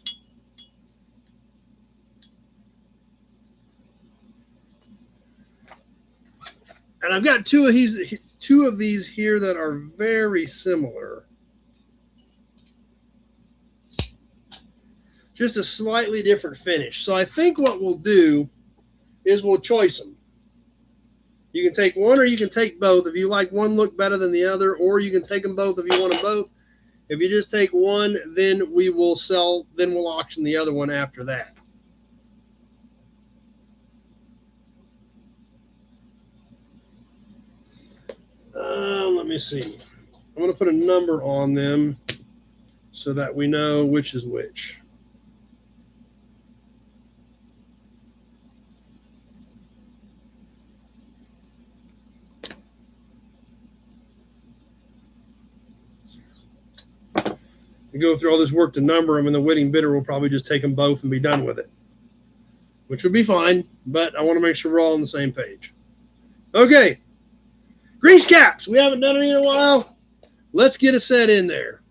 And I've got two of these here that are very similar. Just a slightly different finish. So I think what we'll do is we'll choice them. You can take one or you can take both. If you like one look better than the other, or you can take them both if you want them both. If you just take one, then we'll auction the other one after that. Let me see. I'm going to put a number on them so that we know which is which. We go through all this work to number them, and the winning bidder will probably just take them both and be done with it, which would be fine, but I want to make sure we're all on the same page. Okay. Grease caps. We haven't done it in a while. Let's get a set in there.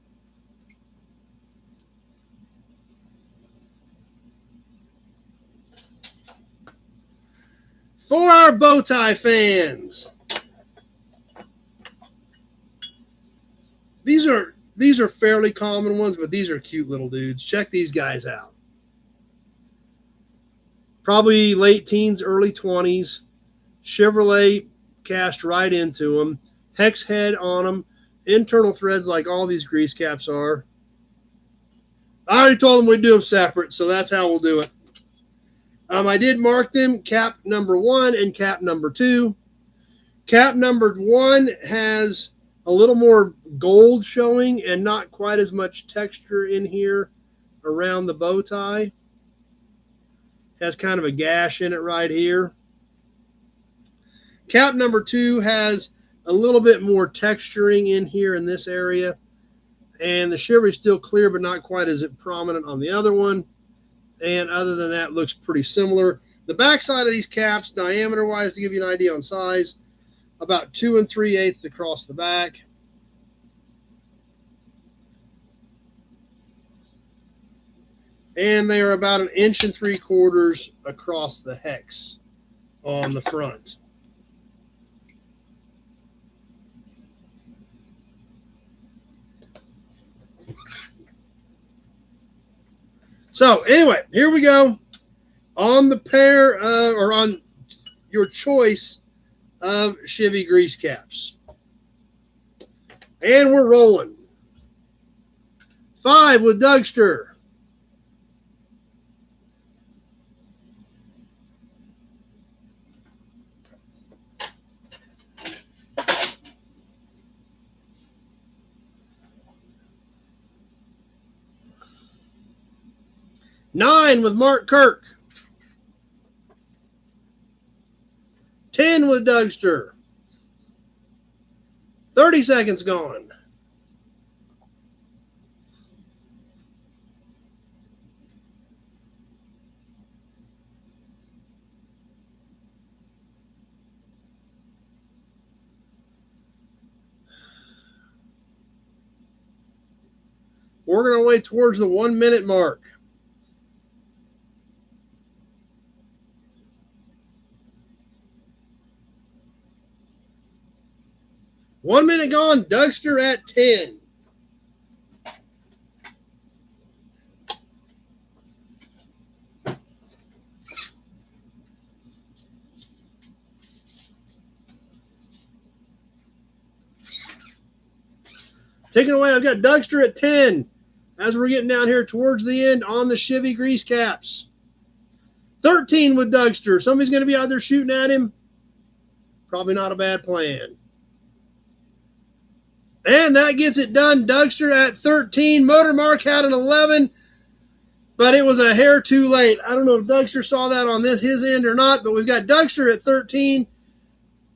For our bow tie fans, these these are fairly common ones, but these are cute little dudes. Check these guys out. Probably late teens, early 20s. Chevrolet cast right into them. Hex head on them. Internal threads like all these grease caps are. I already told them we'd do them separate, so that's how we'll do it. I did mark them cap number 1 and cap number 2. Cap number 1 has a little more gold showing and not quite as much texture in here around the bow tie. Has kind of a gash in it right here. Cap number 2 has a little bit more texturing in here in this area. And the shiver is still clear, but not quite as prominent on the other one. And other than that, looks pretty similar. The back side of these caps, diameter-wise, to give you an idea on size, about 2 3/8 across the back. And they are about 1 3/4 inches across the hex on the front. So anyway, here we go on the pair or on your choice of Chevy grease caps. And we're rolling. 5 with Dougster. Nine with Mark Kirk. 10 with Dougster. 30 seconds gone. Working our way towards the 1 minute mark. One minute gone, Dougster at 10. Taking away, I've got Dougster at 10 as we're getting down here towards the end on the Chevy grease caps. 13 with Dougster. Somebody's going to be out there shooting at him. Probably not a bad plan. And that gets it done. Dougster at 13. Motor Mark had an 11, but it was a hair too late. I don't know if Dougster saw that on his end or not, but we've got Dougster at 13.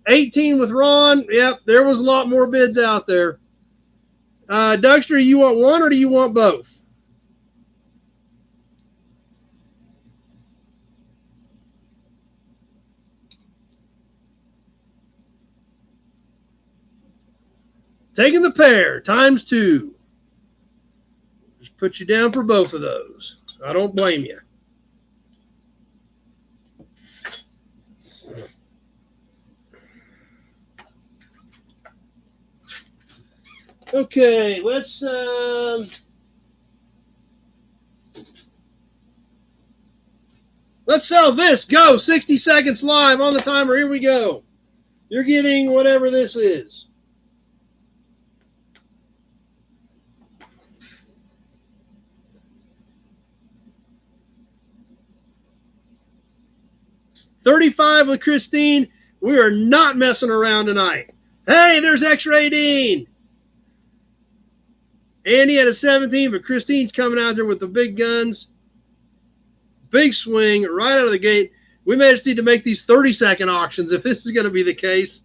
18 with Ron. Yep, there was a lot more bids out there. Dougster, you want one or do you want both? Taking the pair times 2. Just put you down for both of those. I don't blame you. Okay, let's sell this. Go. 60 seconds live on the timer. Here we go. You're getting whatever this is. $35 with Christine. We are not messing around tonight. Hey, there's X-Ray Dean. Andy had a 17, but Christine's coming out there with the big guns. Big swing right out of the gate. We may just need to make these 30-second auctions if this is going to be the case.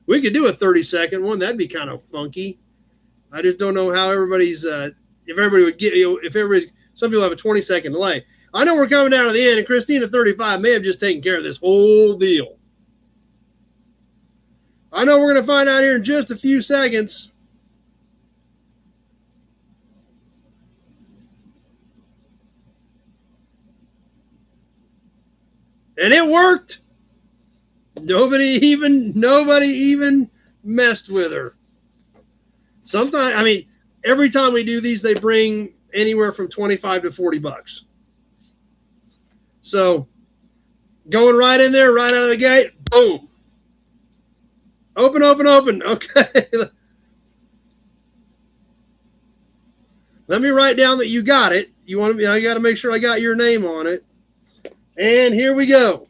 We could do a 30-second one. That'd be kind of funky. I just don't know how everybody's if everybody would get, if everybody, some people have a 20-second delay. I know we're coming down to the end, and Christine at 35 may have just taken care of this whole deal. I know we're going to find out here in just a few seconds. And it worked. Nobody even messed with her. Sometimes, I mean, every time we do these, they bring anywhere from 25 to 40 bucks. So going right in there, right out of the gate, boom. Open, open, open. Okay. Let me write down that you got it. You want to? I got to make sure I got your name on it. And here we go.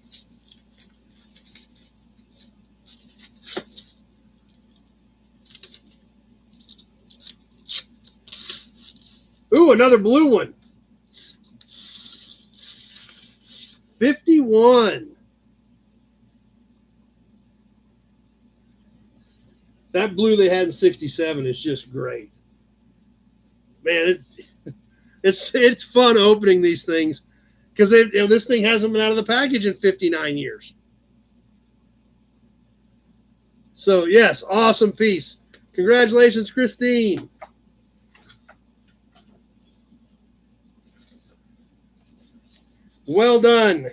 Ooh, another blue one. 51. That blue they had in 67 is just great. Man, it's fun opening these things because this thing hasn't been out of the package in 59 years. So, yes, awesome piece. Congratulations, Christine. Well done.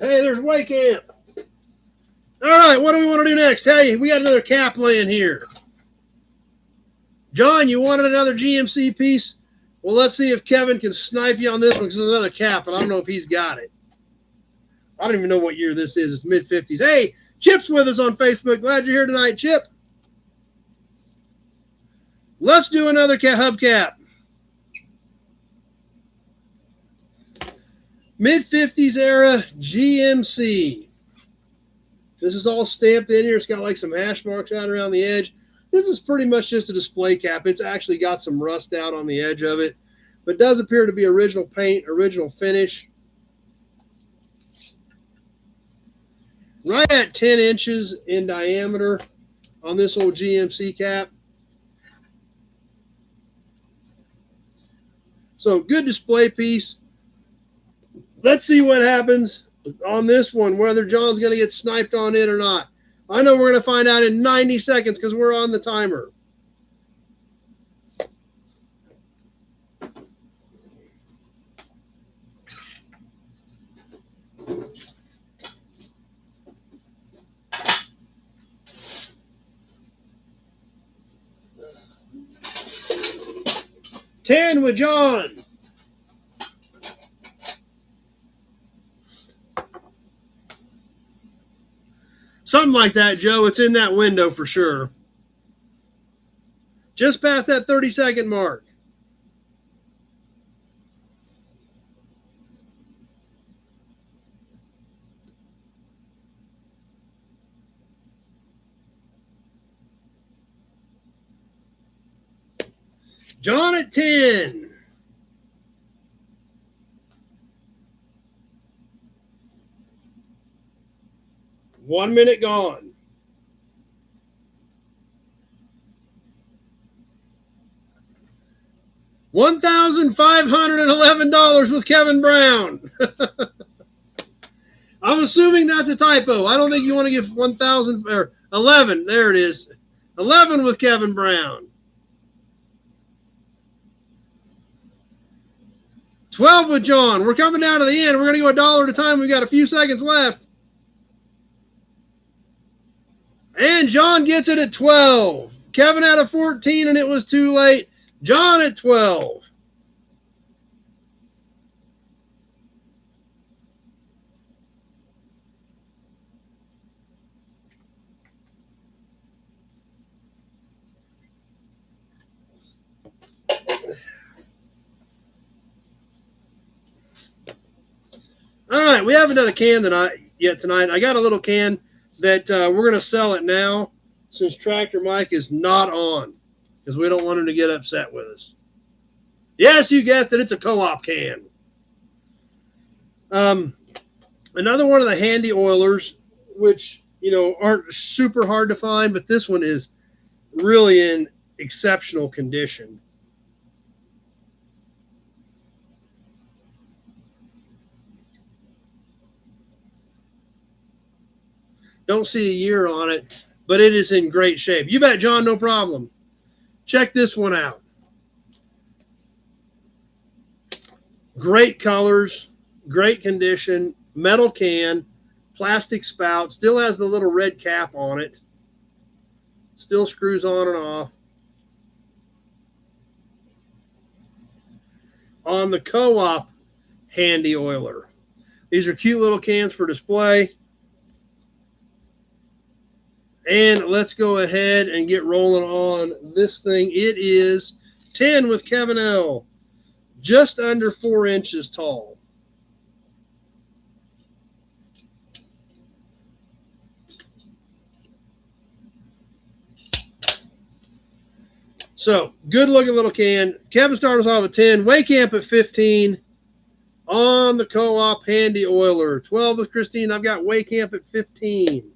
Hey, there's Wake Camp. All right, what do we want to do next? Hey, we got another cap laying here. John, you wanted another GMC piece? Well, let's see if Kevin can snipe you on this one because it's another cap, and I don't know if he's got it. I don't even know what year this is. It's mid-50s. Hey, Chip's with us on Facebook. Glad you're here tonight, Chip. Let's do another hubcap. Mid-50s era GMC. This is all stamped in here. It's got like some hash marks out around the edge. This is pretty much just a display cap. It's actually got some rust out on the edge of it, but does appear to be original paint, original finish. Right at 10 inches in diameter on this old GMC cap. So good display piece. Let's see what happens on this one, whether John's going to get sniped on it or not. I know we're going to find out in 90 seconds because we're on the timer. Ten with John. Something like that, Joe. It's in that window for sure. Just past that 30-second mark. John at 10. One minute gone. $1,511 with Kevin Brown. I'm assuming that's a typo. I don't think you want to give 1,000 or 11. There it is. 11 with Kevin Brown. 12 with John. We're coming down to the end. We're going to go $1 at a time. We've got a few seconds left. And John gets it at 12. Kevin had a 14 and it was too late. John at 12. All right, we haven't done a can yet tonight. I got a little can that we're going to sell it now since Tractor Mike is not on because we don't want him to get upset with us. Yes, you guessed it. It's a co-op can. Another one of the handy oilers, which aren't super hard to find, but this one is really in exceptional condition. Don't see a year on it, but it is in great shape. You bet, John, no problem. Check this one out. Great colors, great condition, metal can, plastic spout, still has the little red cap on it, still screws on and off. On the Co-op handy oiler. These are cute little cans for display. And let's go ahead and get rolling on this thing. It is 10 with Kevin L. Just under 4 inches tall. So, good looking little can. Kevin started us off at 10. Waycamp at 15 on the Co-op handy oiler. 12 with Christine. I've got Waycamp at 15.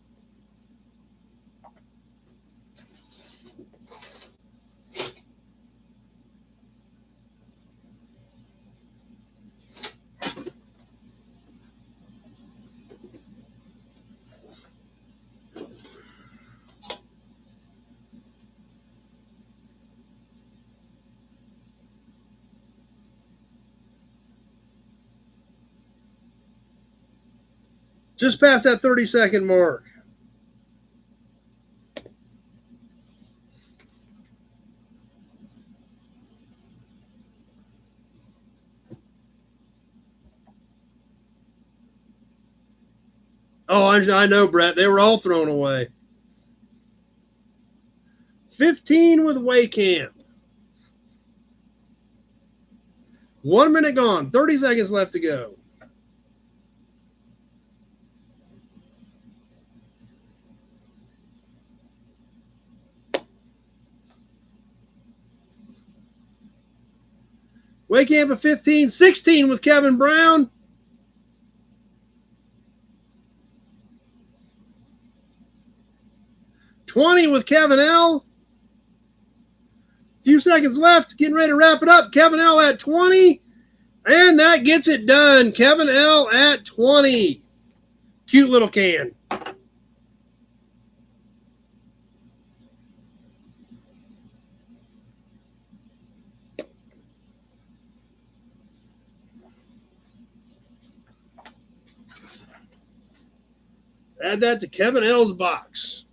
Just past that 30-second mark. Oh, I know, Brett. They were all thrown away. 15 with Waycamp. 1 minute gone. 30 seconds left to go. Waycamp at 15. 16 with Kevin Brown. 20 with Kevin L. Few seconds left. Getting ready to wrap it up. Kevin L at 20. And that gets it done. Kevin L at 20. Cute little can. Add that to Kevin L's box.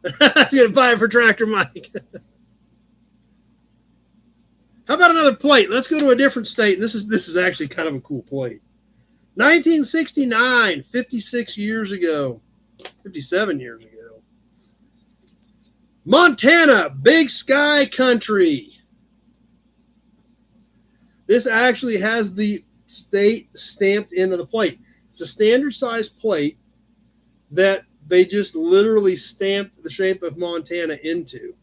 I'm going to buy it for Tractor Mike. How about another plate? Let's go to a different state. And this is actually kind of a cool plate. 1969, 56 years ago. 57 years ago. Montana, Big Sky Country. This actually has the state stamped into the plate. It's a standard size plate that they just literally stamped the shape of Montana into.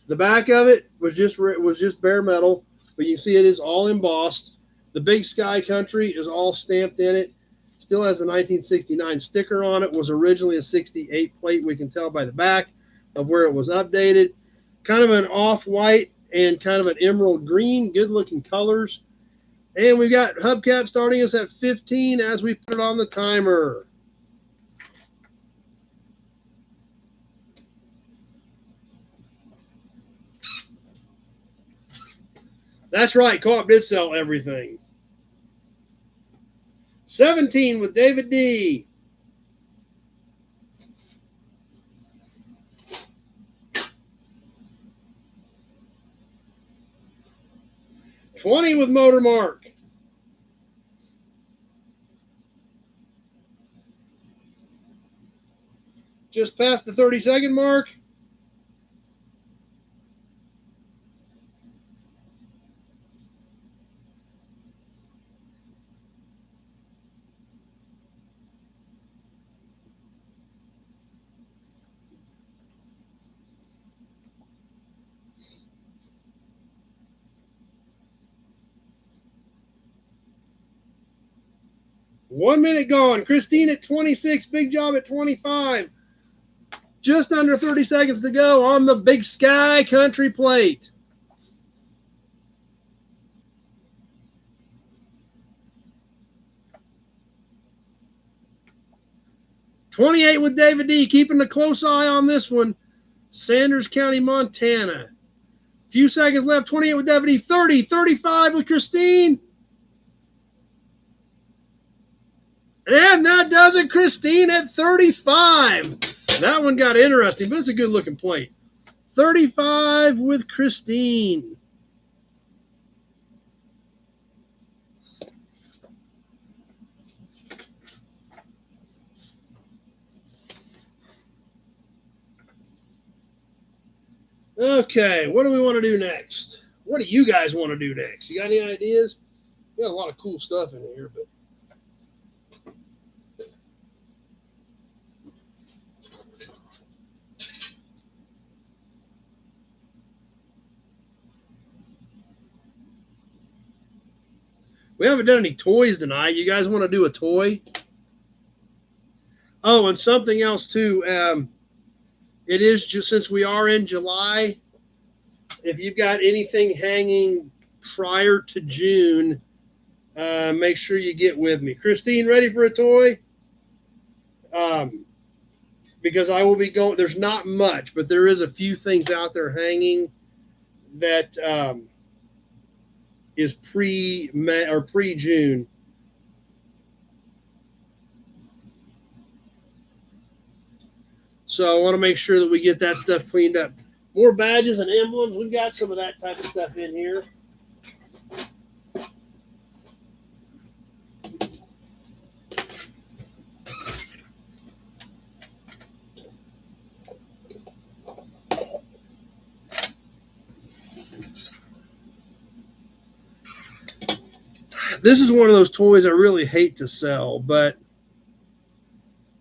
The back of it was just bare metal, but you see it is all embossed. The Big Sky Country is all stamped in it. Still has a 1969 sticker on it. Was originally a 68 plate. We can tell by the back of where it was updated. Kind of an off-white and kind of an emerald green. Good-looking colors. And we've got hubcap starting us at 15 as we put it on the timer. That's right. Co-op did sell everything. 17 with David D. $20 with Motor Mark. Just past the 30-second mark. 1 minute gone. Christine at 26. Big Job at 25. Just under 30 seconds to go on the Big Sky Country Plate. $28 with David D. Keeping a close eye on this one. Sanders County, Montana. Few seconds left. 28 with David D. 30, 35 with Christine. And that does it, Christine at 35. That one got interesting, but it's a good looking plate. 35 with Christine. Okay, what do we want to do next? What do you guys want to do next? You got any ideas? We got a lot of cool stuff in here, but we haven't done any toys tonight. You guys want to do a toy? Oh, and something else too. It is just since we are in July, if you've got anything hanging prior to June, make sure you get with me. Christine, ready for a toy? Because I will be going, there's not much, but there is a few things out there hanging that is pre-May or pre-June. So I want to make sure that we get that stuff cleaned up. More badges and emblems. We've got some of that type of stuff in here. This is one of those toys I really hate to sell, but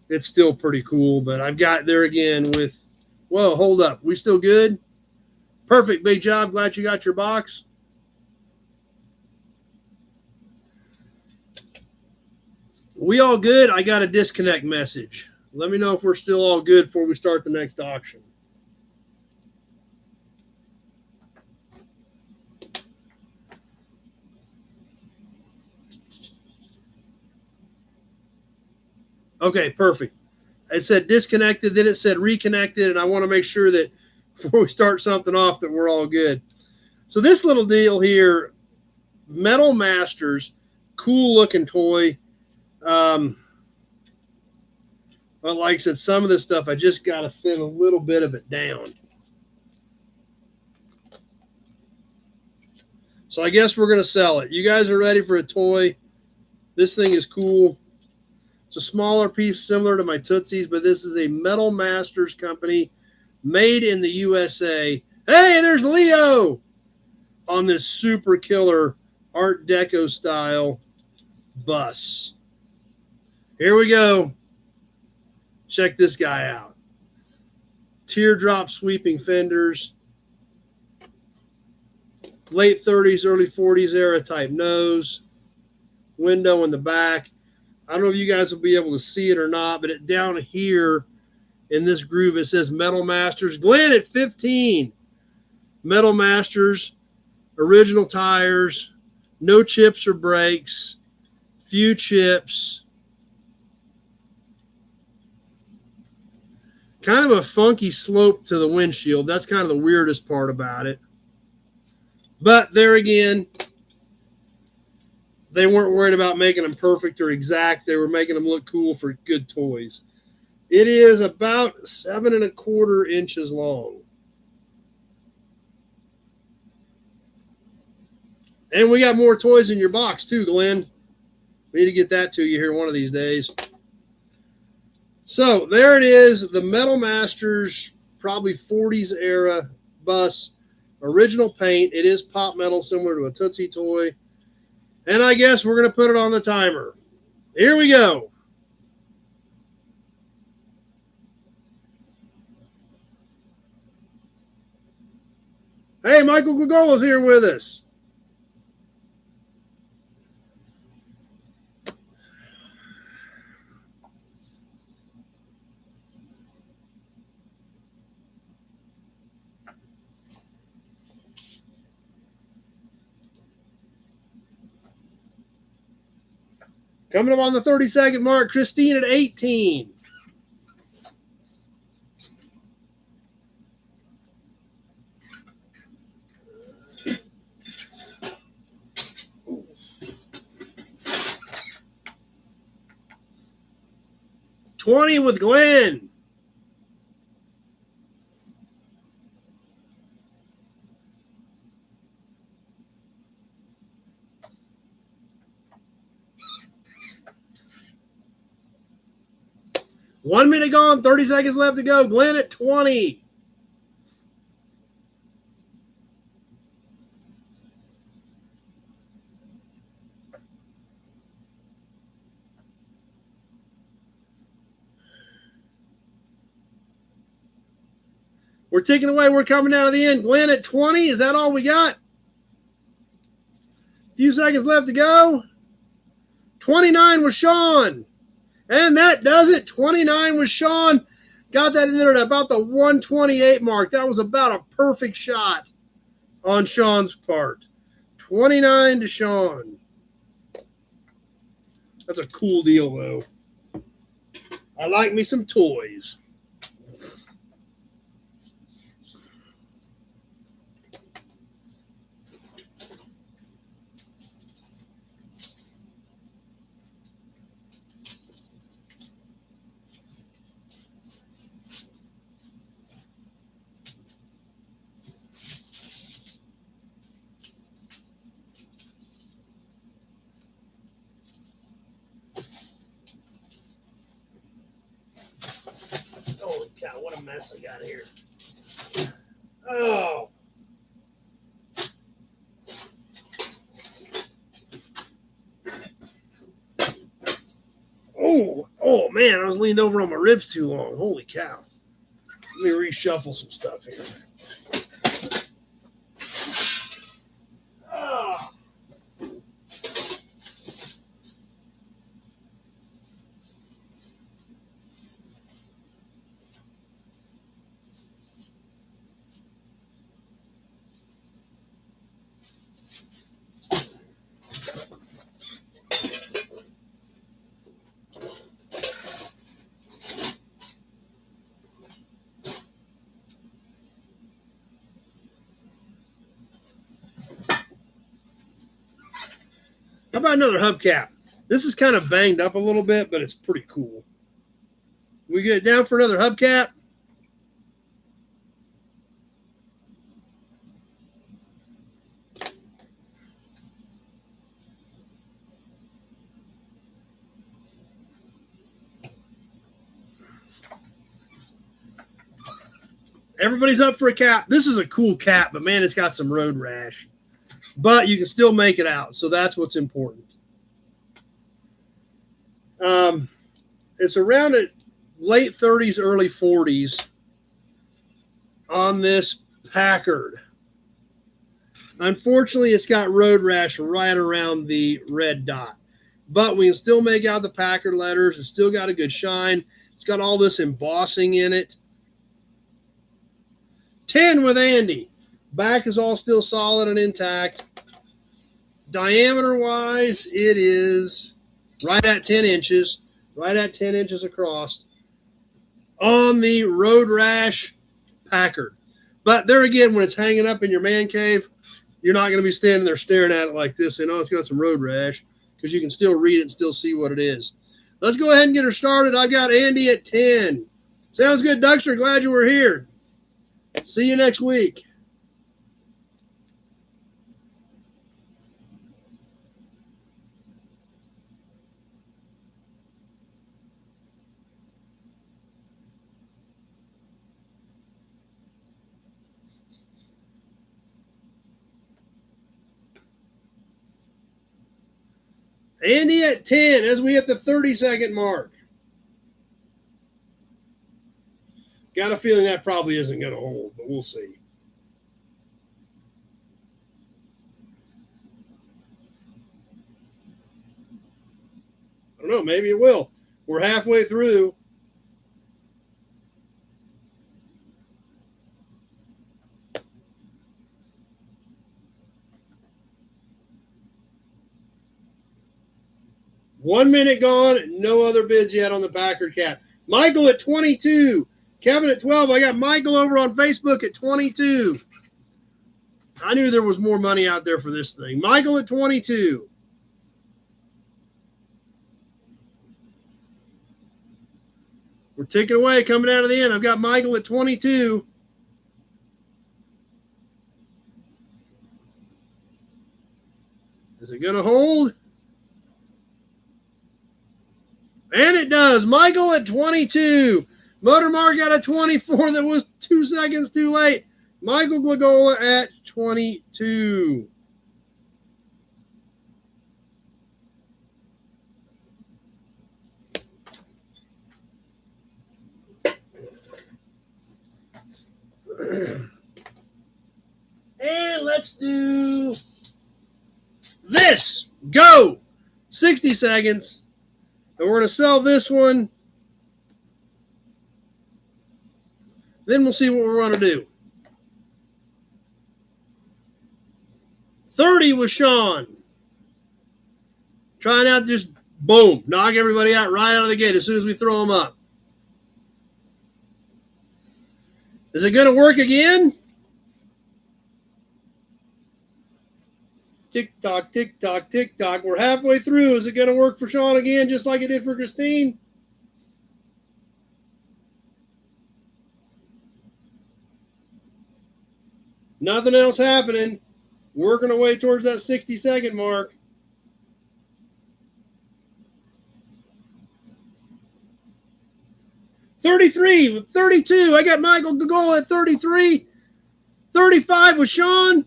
it's still pretty cool. But I've got there again with, whoa, hold up. We still good? Perfect. Big job. Glad you got your box. We all good? I got a disconnect message. Let me know if we're still all good before we start the next auction. Okay, perfect. It said disconnected, then it said reconnected, and I want to make sure that before we start something off that we're all good. So this little deal here, Metal Masters, cool looking toy. But like I said, some of this stuff, I just got to thin a little bit of it down. So I guess we're going to sell it. You guys are ready for a toy. This thing is cool. It's a smaller piece similar to my Tootsies, but this is a Metal Masters company made in the USA. Hey, there's Leo on this super killer Art Deco style bus. Here we go. Check this guy out. Teardrop sweeping fenders. Late 30s, early 40s era type nose. Window in the back. I don't know if you guys will be able to see it or not, but down here in this groove, it says Metal Masters. Glenn at 15. Metal Masters, original tires, no chips or breaks, few chips. Kind of a funky slope to the windshield. That's kind of the weirdest part about it. But there again, they weren't worried about making them perfect or exact. They were making them look cool for good toys. It is about 7 1/4 inches long. And we got more toys in your box too, Glenn. We need to get that to you here one of these days. So there it is, the Metal Masters, probably 40s era bus, original paint. It is pop metal, similar to a Tootsie toy. And I guess we're going to put it on the timer. Here we go. Hey, Michael Glagola's here with us. Coming up on the 30-second mark, Christine at 18. $20 with Glenn. One minute gone, 30 seconds left to go. Glenn at 20. We're ticking away. We're coming down to the end. Glenn at 20. Is that all we got? A few seconds left to go. 29 was Sean. And that does it. 29 was Sean. Got that in there at about the 128 mark. That was about a perfect shot on Sean's part. 29 to Sean. That's a cool deal, though. I like me some toys. Holy cow, what a mess I got here. Oh. Oh, man, I was leaning over on my ribs too long. Holy cow. Let me reshuffle some stuff here. Oh. How about another hubcap? This is kind of banged up a little bit, but it's pretty cool. We get down for another hubcap. Everybody's up for a cap. This is a cool cap, but man, it's got some road rash. But you can still make it out, so that's what's important. It's around at late 30s, early 40s on this Packard. Unfortunately, it's got road rash right around the red dot. But we can still make out the Packard letters. It's still got a good shine. It's got all this embossing in it. 10 with Andy. Back is all still solid and intact. Diameter-wise, it is right at 10 inches. Right at 10 inches across. On the road rash Packard. But there again, when it's hanging up in your man cave, you're not going to be standing there staring at it like this saying, oh, it's got some road rash, because you can still read it and still see what it is. Let's go ahead and get her started. I've got Andy at 10. Sounds good, Duckster. Glad you were here. See you next week. Andy at 10 as we hit the 30-second mark. Got a feeling that probably isn't going to hold, but we'll see. I don't know. Maybe it will. We're halfway through. 1 minute gone. No other bids yet on the Packard cap. Michael at 22. Kevin at 12. I got Michael over on Facebook at 22. I knew there was more money out there for this thing. Michael at 22. We're ticking away, coming out of the end. I've got Michael at 22. Is it going to hold? And it does. Michael at 22. Motormark got a 24 that was 2 seconds too late. Michael Glagola at 22. And let's do this. Go. 60 seconds. And we're going to sell this one. Then we'll see what we're going to do. 30 with Sean. Trying out just boom. Knock everybody out right out of the gate as soon as we throw them up. Is it going to work again? Tick tock, tick tock, tick tock. We're halfway through. Is it going to work for Sean again, just like it did for Christine? Nothing else happening. Working away towards that 60-second mark. $33 with 32. I got Michael Glagola at 33. 35 with Sean.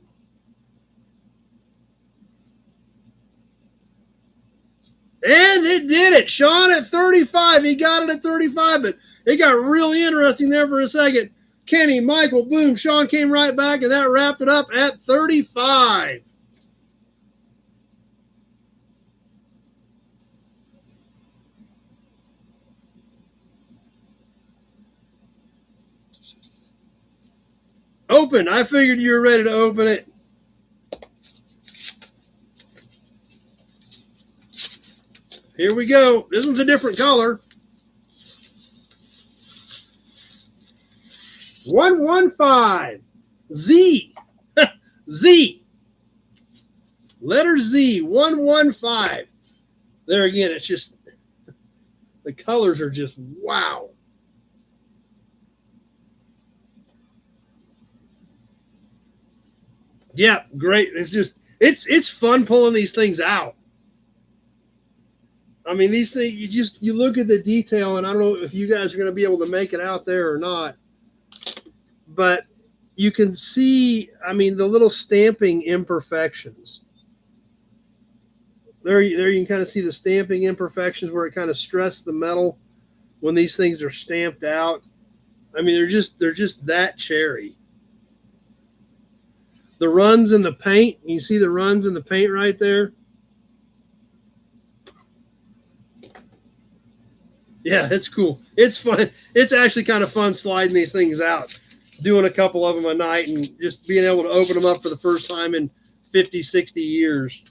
And it did it. Sean at 35. He got it at 35, but it got really interesting there for a second. Kenny, Michael, boom. Sean came right back, and that wrapped it up at 35. Open. I figured you were ready to open it. Here we go. This one's a different color. 115. Z. Z. Letter Z. 115. There again, it's just, the colors are just wow. Yeah, great. It's just, it's fun pulling these things out. I mean, these things, you look at the detail, and I don't know if you guys are going to be able to make it out there or not, but you can see, I mean, the little stamping imperfections. There you can kind of see the stamping imperfections where it kind of stressed the metal when these things are stamped out. I mean, they're just that cherry. The runs in the paint, you see the runs in the paint right there? Yeah, it's cool. It's fun. It's actually kind of fun sliding these things out, doing a couple of them a night and just being able to open them up for the first time in 50, 60 years.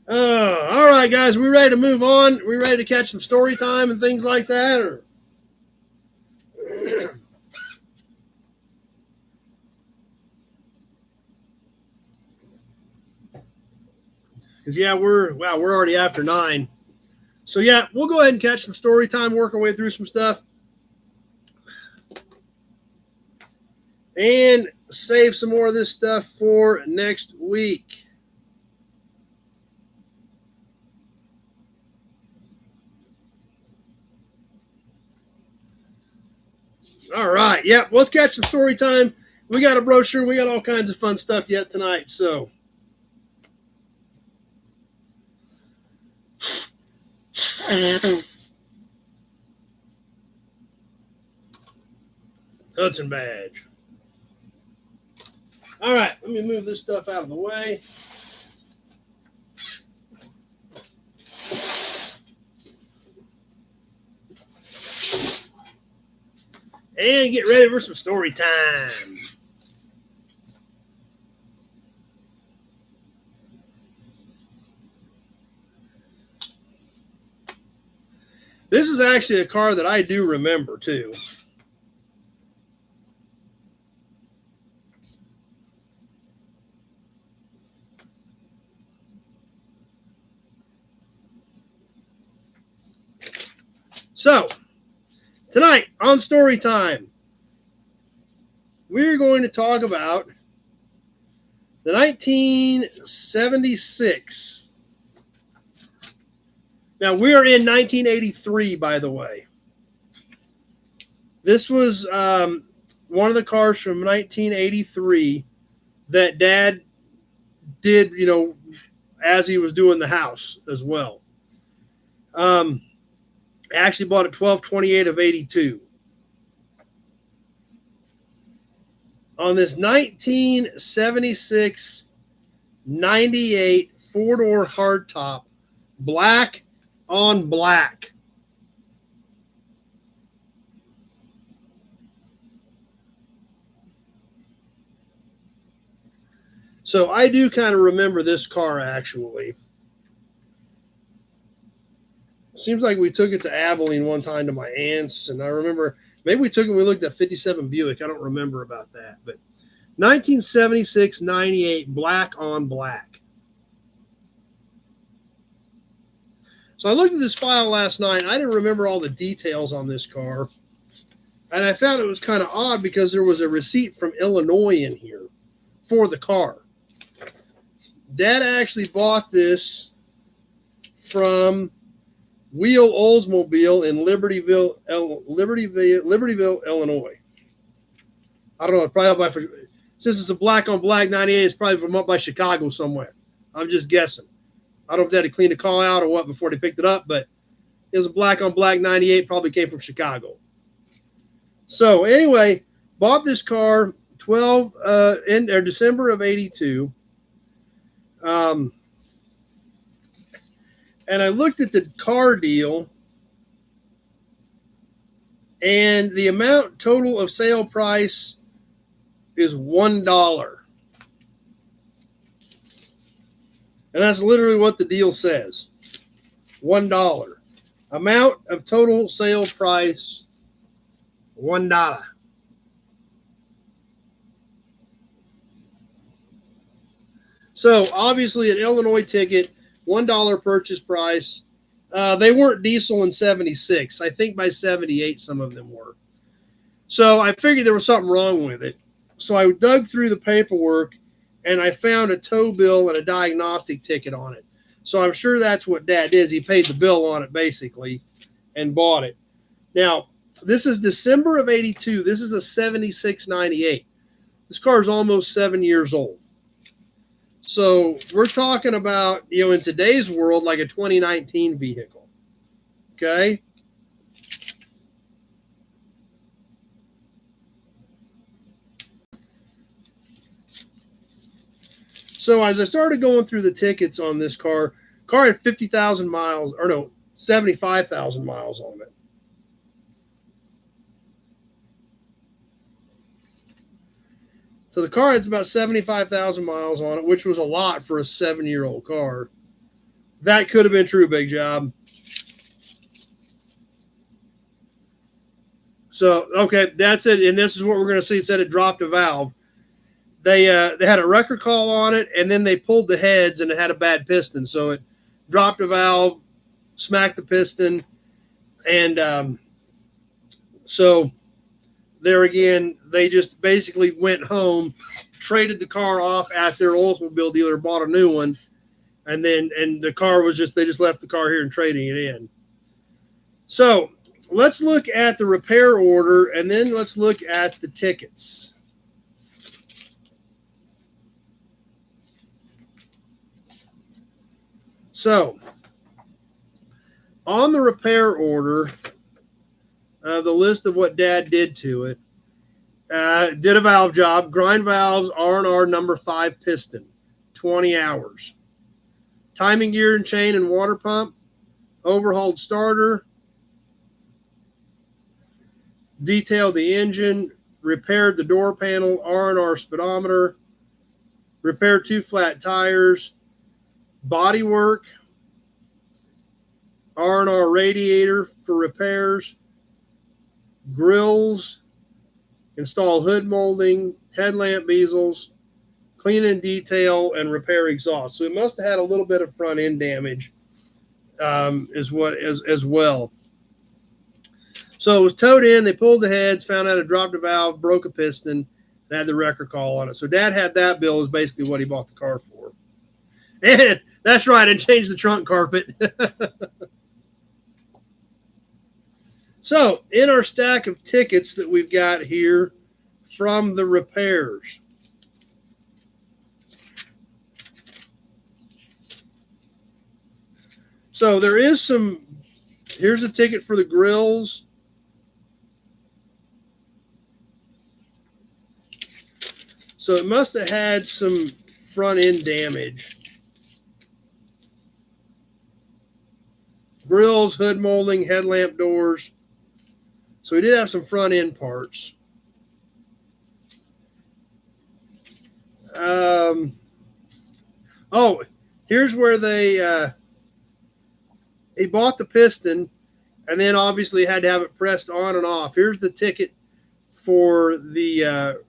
All right, guys, we ready to move on? We ready to catch some story time and things like that? Or because yeah, we're already after 9. So yeah, we'll go ahead and catch some story time, work our way through some stuff, and save some more of this stuff for next week. All right, yeah, let's catch some story time. We got a brochure. We got all kinds of fun stuff yet tonight, so. Hudson badge. All right, let me move this stuff out of the way. And get ready for some story time. This is actually a car that I do remember too. So, tonight on Story Time, we're going to talk about the 1976. Now, we are in 1983, by the way. This was one of the cars from 1983 that Dad did, as he was doing the house as well. I actually bought it 12/28 of 82. On this 1976 98 four-door hardtop, black on black. So I do kind of remember this car, actually. Seems like we took it to Abilene one time to my aunt's, and I remember maybe we took it when we looked at 57 Buick. I don't remember about that. But 1976 98, black on black. So I looked at this file last night. I didn't remember all the details on this car. And I found it was kind of odd because there was a receipt from Illinois in here for the car. Dad actually bought this from Wheel Oldsmobile in Libertyville, Illinois. I don't know. Probably up by, since it's a black on black 98, it's probably from up by Chicago somewhere. I'm just guessing. I don't know if they had to clean the car out or what before they picked it up, but it was a black on black 98, probably came from Chicago. So anyway, bought this car in December of 82. And I looked at the car deal, and the amount total of sale price is $1. And that's literally what the deal says. $1. Amount of total sale price, $1. So obviously an Illinois ticket, $1 purchase price. They weren't diesel in 76. I think by 78 some of them were. So I figured there was something wrong with it. So I dug through the paperwork and I found a tow bill and a diagnostic ticket on it. So I'm sure that's what Dad did. He paid the bill on it basically and bought it. Now, this is December of 82. This is a 76 98. This car is almost 7 years old. So we're talking about, in today's world, like a 2019 vehicle. Okay. So as I started going through the tickets on this car had 50,000 miles, or no, 75,000 miles on it. So the car has about 75,000 miles on it, which was a lot for a 7-year-old car. That could have been true, Big Job. So, okay, that's it. And this is what we're going to see. It said it dropped a valve. They had a record call on it, and then they pulled the heads, and it had a bad piston. So it dropped a valve, smacked the piston, and so there again, they just basically went home, traded the car off at their Oldsmobile dealer, bought a new one, and the car was they just left the car here and trading it in. So let's look at the repair order, and then let's look at the tickets. So on the repair order, the list of what Dad did to it, did a valve job, grind valves, R&R number 5 piston, 20 hours. Timing gear and chain and water pump, overhauled starter, detailed the engine, repaired the door panel, R&R speedometer, repaired 2 flat tires, body work, R&R radiator, for repairs, grills, install hood molding, headlamp bezels, clean and detail, and repair exhaust. So it must have had a little bit of front end damage as well. So it was towed in. They pulled the heads, found out it dropped a valve, broke a piston, and had the wrecker call on it. So Dad had that bill is basically what he bought the car for. And that's right, and changed the trunk carpet. So in our stack of tickets that we've got here from the repairs, so there is some, here's a ticket for the grills. So it must have had some front end damage. Grills, hood molding, headlamp doors. So we did have some front end parts. Oh, here's where he bought the piston and then obviously had to have it pressed on and off. Here's the ticket for the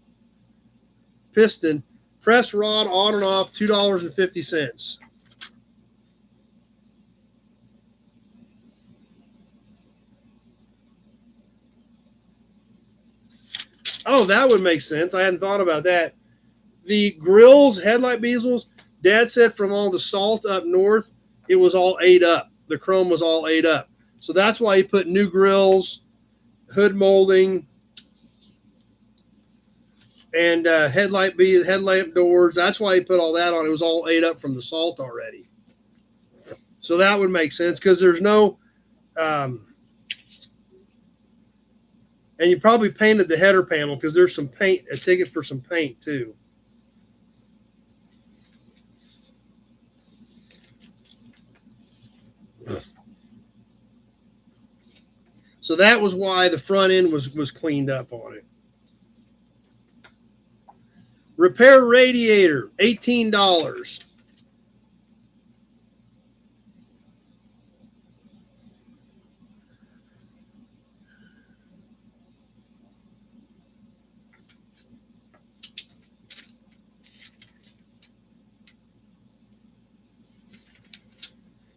piston. Press rod on and off, $2.50. Oh, that would make sense. I hadn't thought about that. The grills, headlight bezels, Dad said from all the salt up north, it was all ate up. The chrome was all ate up. So that's why he put new grills, hood molding, and headlamp doors. That's why he put all that on. It was all ate up from the salt already. So that would make sense because there's no... and you probably painted the header panel because there's some paint, a ticket for some paint too. So that was why the front end was cleaned up on it. Repair radiator, $18.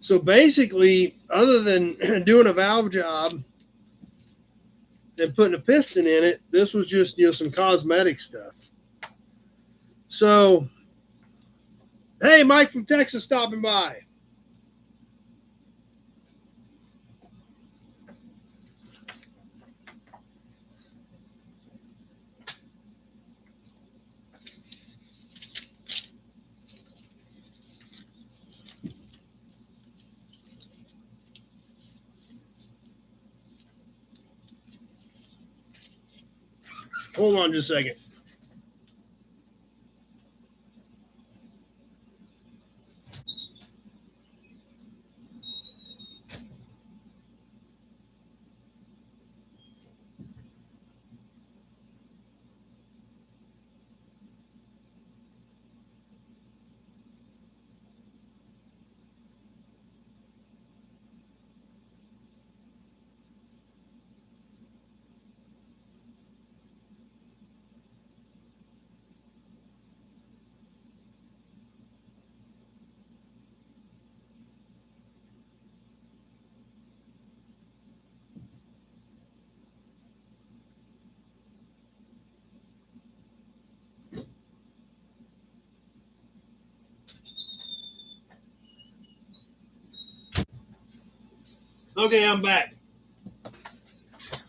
So basically, other than doing a valve job and putting a piston in it, this was just, some cosmetic stuff. So, hey, Mike from Texas stopping by. Hold on just a second. Okay, I'm back.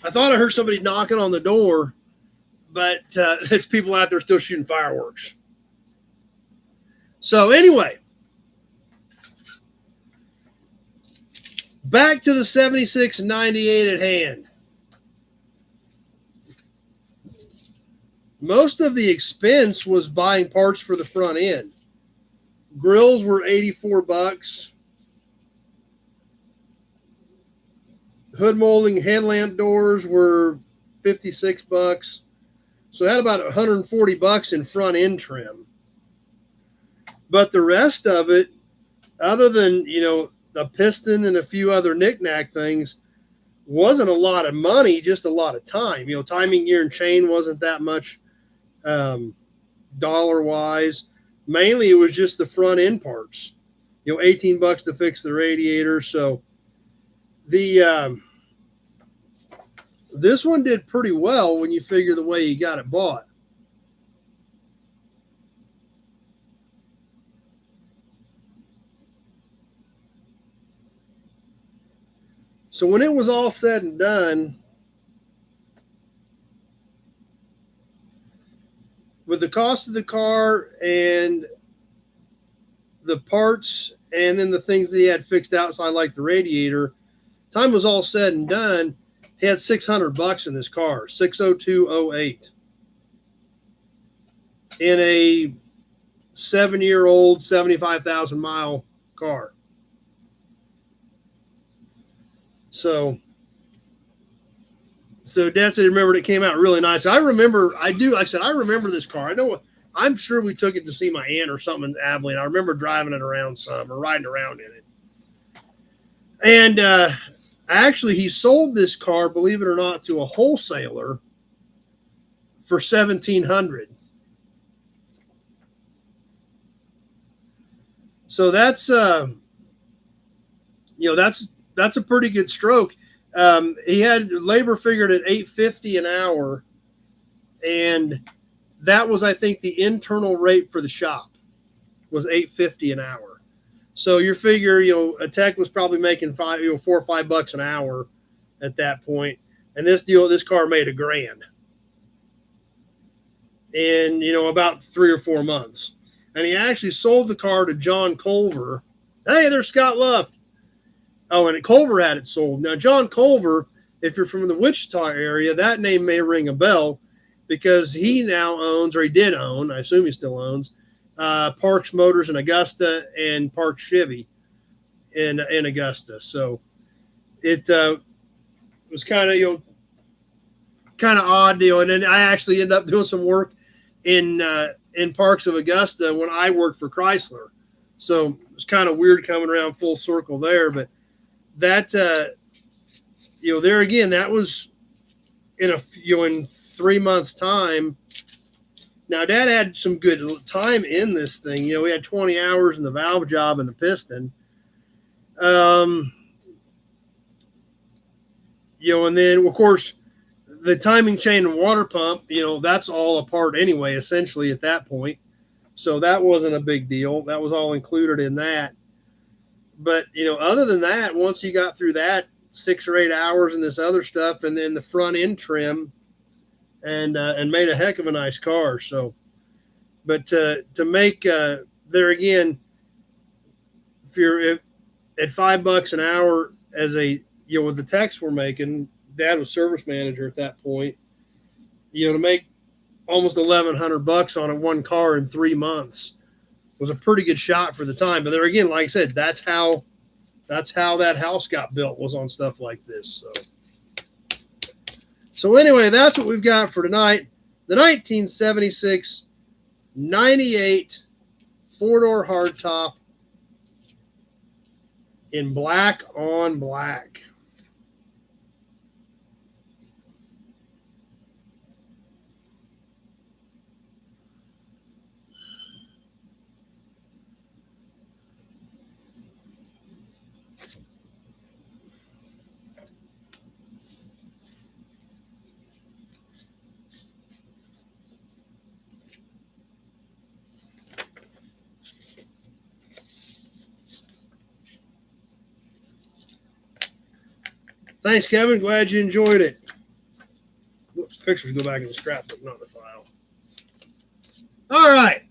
I thought I heard somebody knocking on the door, but it's people out there still shooting fireworks. So anyway, back to the 7698 at hand. Most of the expense was buying parts for the front end. Grills were $84. Hood molding, headlamp doors were $56. So I had about $140 in front end trim. But the rest of it, other than, a piston and a few other knickknack things, wasn't a lot of money, just a lot of time. Timing gear and chain wasn't that much dollar wise. Mainly, it was just the front end parts. $18 to fix the radiator. So the this one did pretty well when you figure the way you got it bought. So when it was all said and done, with the cost of the car and the parts and then the things that he had fixed outside, like the radiator, time was all said and done, he had $600 in his car, 60208, in a 7-year-old, 75,000-mile car. So Dad said he remembered it came out really nice. I remember this car. I'm sure we took it to see my aunt or something in Abilene. I remember driving it around some or riding around in it. And actually, he sold this car, believe it or not, to a wholesaler for $1,700. So that's that's a pretty good stroke. He had labor figured at $850 an hour, and that was, I think, the internal rate for the shop was $850 an hour. So you figure, a tech was probably making $4 or $5 an hour at that point, and this car made $1,000 in about 3 or 4 months. And he actually sold the car to John Culver. Hey, there's Scott Luft. Oh, and Culver had it sold. Now, John Culver, if you're from the Wichita area, that name may ring a bell because he now owns, or he did own, I assume he still owns, Parks Motors in Augusta and Parks Chevy in Augusta. So it was kind of odd deal. And then I actually ended up doing some work in Parks of Augusta when I worked for Chrysler. So it was kind of weird coming around full circle there, but that there again, that was in 3 months time. Now Dad had some good time in this thing. We had 20 hours in the valve job and the piston. And then of course the timing chain and water pump, that's all apart anyway, essentially at that point. So that wasn't a big deal. That was all included in that. But, other than that, once you got through that 6 or 8 hours and this other stuff, and then the front end trim and made a heck of a nice car. So, but to make there again, if you're at $5 an hour as with the techs we're making, Dad was service manager at that point, to make almost $1,100 on one car in 3 months was a pretty good shot for the time. But there again, like I said, that's how that house got built, was on stuff like this. So anyway, that's what we've got for tonight. The 1976 98 4-door hardtop in black on black. Thanks, Kevin. Glad you enjoyed it. Whoops, pictures go back in the scrapbook, not the file. All right.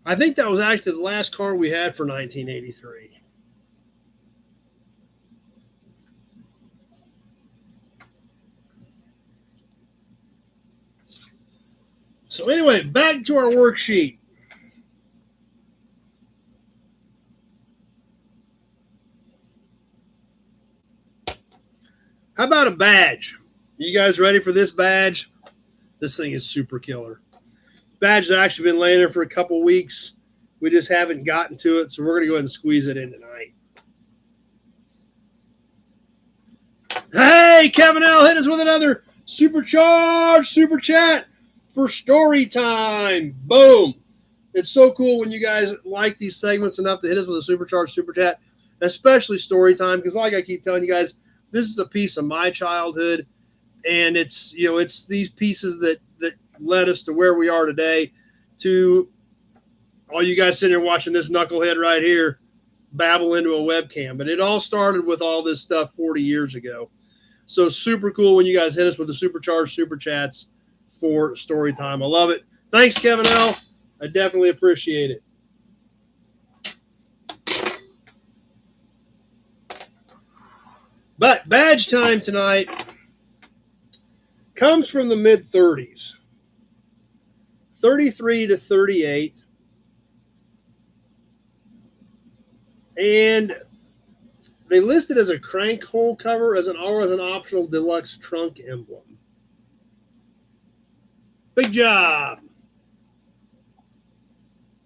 I think that was actually the last car we had for 1983. So anyway, back to our worksheet. How about a badge? You guys ready for this badge? This thing is super killer. This badge has actually been laying there for a couple weeks. We just haven't gotten to it, so we're going to go ahead and squeeze it in tonight. Hey, Kevin L. hit us with another supercharged super chat for story time. Boom. It's so cool when you guys like these segments enough to hit us with a supercharged super chat, especially story time, because like I keep telling you guys, this is a piece of my childhood, and it's these pieces that led us to where we are today, to all you guys sitting here watching this knucklehead right here babble into a webcam. But it all started with all this stuff 40 years ago. So super cool when you guys hit us with the supercharged super chats for story time. I love it. Thanks, Kevin L. I definitely appreciate it. But badge time tonight comes from the mid-30s. 33 to 38. And they listed as a crank hole cover or as an optional deluxe trunk emblem. Big job.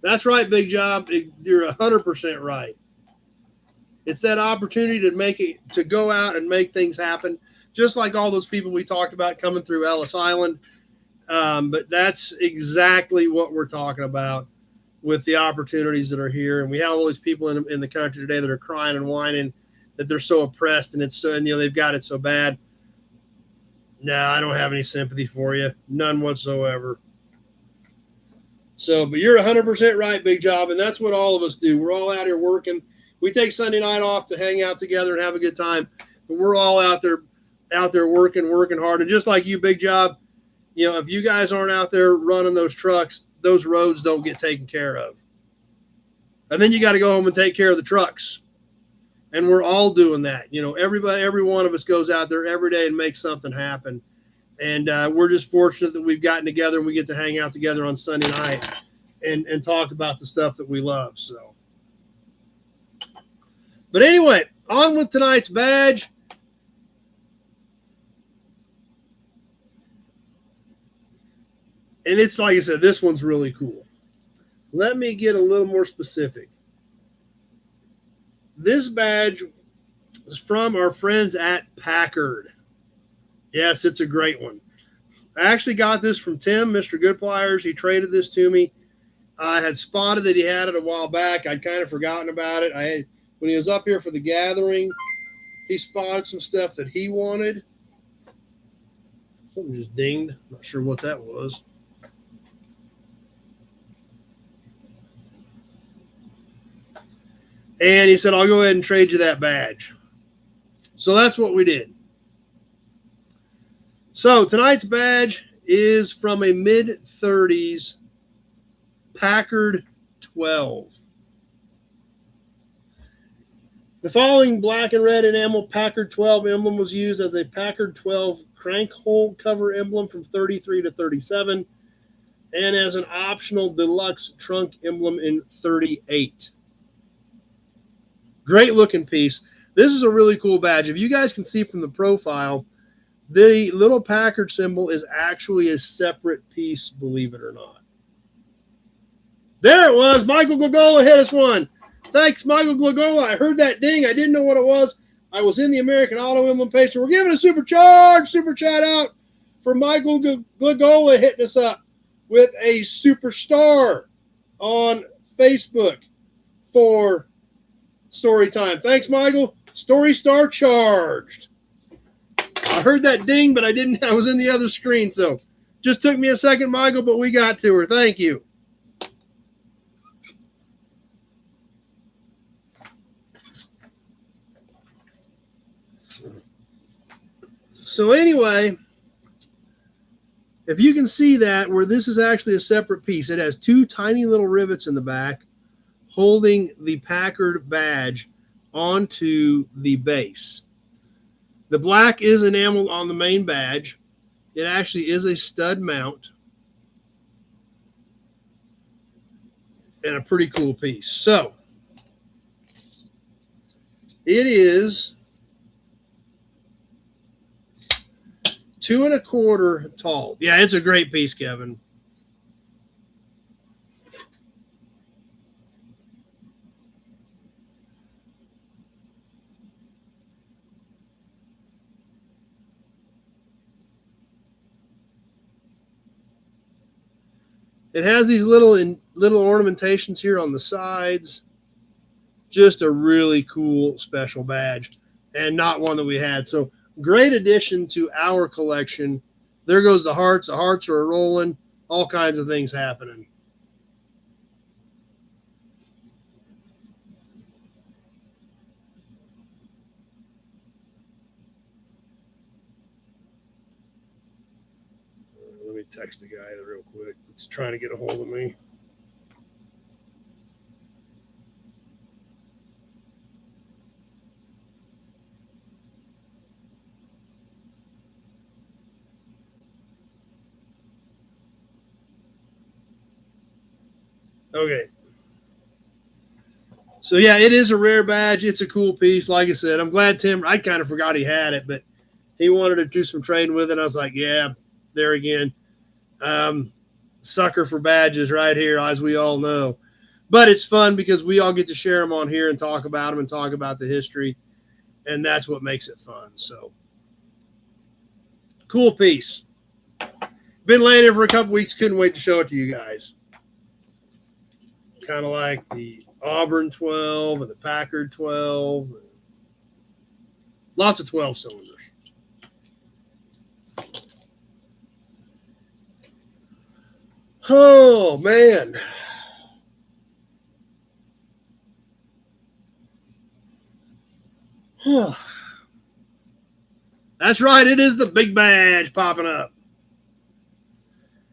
That's right, Big Job. You're 100% right. It's that opportunity to go out and make things happen, just like all those people we talked about coming through Ellis Island. But that's exactly what we're talking about with the opportunities that are here. And we have all these people in the country today that are crying and whining that they're so oppressed and they've got it so bad. No, I don't have any sympathy for you. None whatsoever. So, but you're 100% right, Big Job, and that's what all of us do. We're all out here working. We take Sunday night off to hang out together and have a good time, but we're all out there working hard. And just like you, Big Job, if you guys aren't out there running those trucks, those roads don't get taken care of. And then you got to go home and take care of the trucks. And we're all doing that. Every one of us goes out there every day and makes something happen. And we're just fortunate that we've gotten together and we get to hang out together on Sunday night and talk about the stuff that we love. So, but anyway, on with tonight's badge. And it's like I said, this one's really cool. Let me get a little more specific. This badge is from our friends at Packard. Yes, it's a great one. I actually got this from Tim, Mr. Goodpliers. He traded this to me. I had spotted that he had it a while back. I'd kind of forgotten about it. When he was up here for the gathering, he spotted some stuff that he wanted. Something just dinged. Not sure what that was. And he said, I'll go ahead and trade you that badge. So that's what we did. So tonight's badge is from a mid-30s Packard 12. The following black and red enamel Packard 12 emblem was used as a Packard 12 crank hole cover emblem from 33 to 37 and as an optional deluxe trunk emblem in 38. Great looking piece. This is a really cool badge. If you guys can see from the profile, the little Packard symbol is actually a separate piece, believe it or not. There it was. Michael Glagola hit us one. Thanks, Michael Glagola. I heard that ding. I didn't know what it was. I was in the American Auto Emblem page. So we're giving a supercharged super chat out for Michael Glagola hitting us up with a superstar on Facebook for story time. Thanks, Michael. Story star charged. I heard that ding, but I was in the other screen, so just took me a second, Michael, but we got to her. Thank you. So anyway, if you can see that, where this is actually a separate piece, it has two tiny little rivets in the back holding the Packard badge onto the base. The black is enameled on the main badge. It actually is a stud mount and a pretty cool piece. So it is 2 1/4 tall. Yeah, it's a great piece, Kevin. It has these little ornamentations here on the sides. Just a really cool special badge, and not one that we had. So great addition to our collection. There goes the hearts. The hearts are rolling. All kinds of things happening. Let me text the guy real quick. He's trying to get a hold of me. Okay. So yeah, it is a rare badge. It's a cool piece. Like I said, I'm glad Tim. I kind of forgot he had it, but he wanted to do some trading with it. I was like, yeah, there again. Sucker for badges right here, as we all know. But it's fun because we all get to share them on here and talk about them and talk about the history, and that's what makes it fun. So cool piece. Been laying here for a couple weeks. Couldn't wait to show it to you guys. Kind of like the Auburn 12 and the Packard 12. Lots of 12 cylinders. Oh, man. That's right. It is the big badge popping up.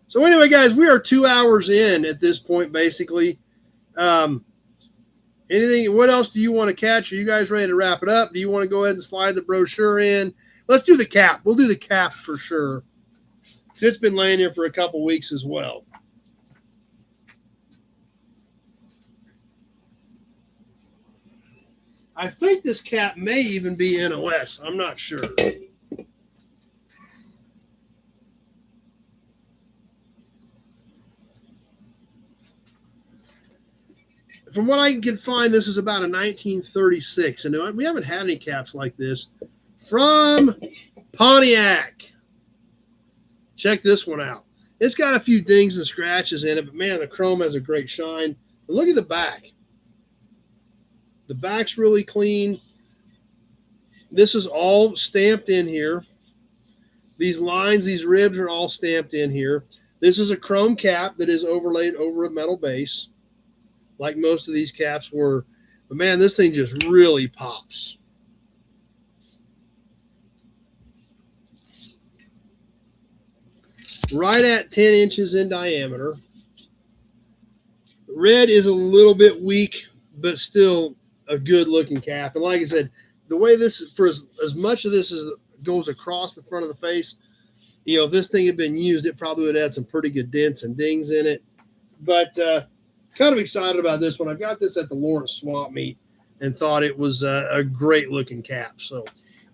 So anyway, guys, we are 2 hours in at this point, basically. Anything? What else do you want to catch? Are you guys ready to wrap it up? Do you want to go ahead and slide the brochure in? Let's do the cap. We'll do the cap for sure. It's been laying here for a couple weeks as well. I think this cap may even be NOS. I'm not sure. From what I can find, this is about a 1936. And we haven't had any caps like this. From Pontiac. Check this one out. It's got a few dings and scratches in it, but man, the chrome has a great shine. And look at the back. The back's really clean. This is all stamped in here. These lines, these ribs are all stamped in here. This is a chrome cap that is overlaid over a metal base, like most of these caps were. But man, this thing just really pops. Right at 10 inches in diameter. Red is a little bit weak, but still a good looking cap. And like I said, the way this, for as much of this as goes across the front of the face, you know, if this thing had been used, it probably would have had some pretty good dents and dings in it. But kind of excited about this one. I got this at the Lawrence Swap Meet and thought it was a great looking cap. So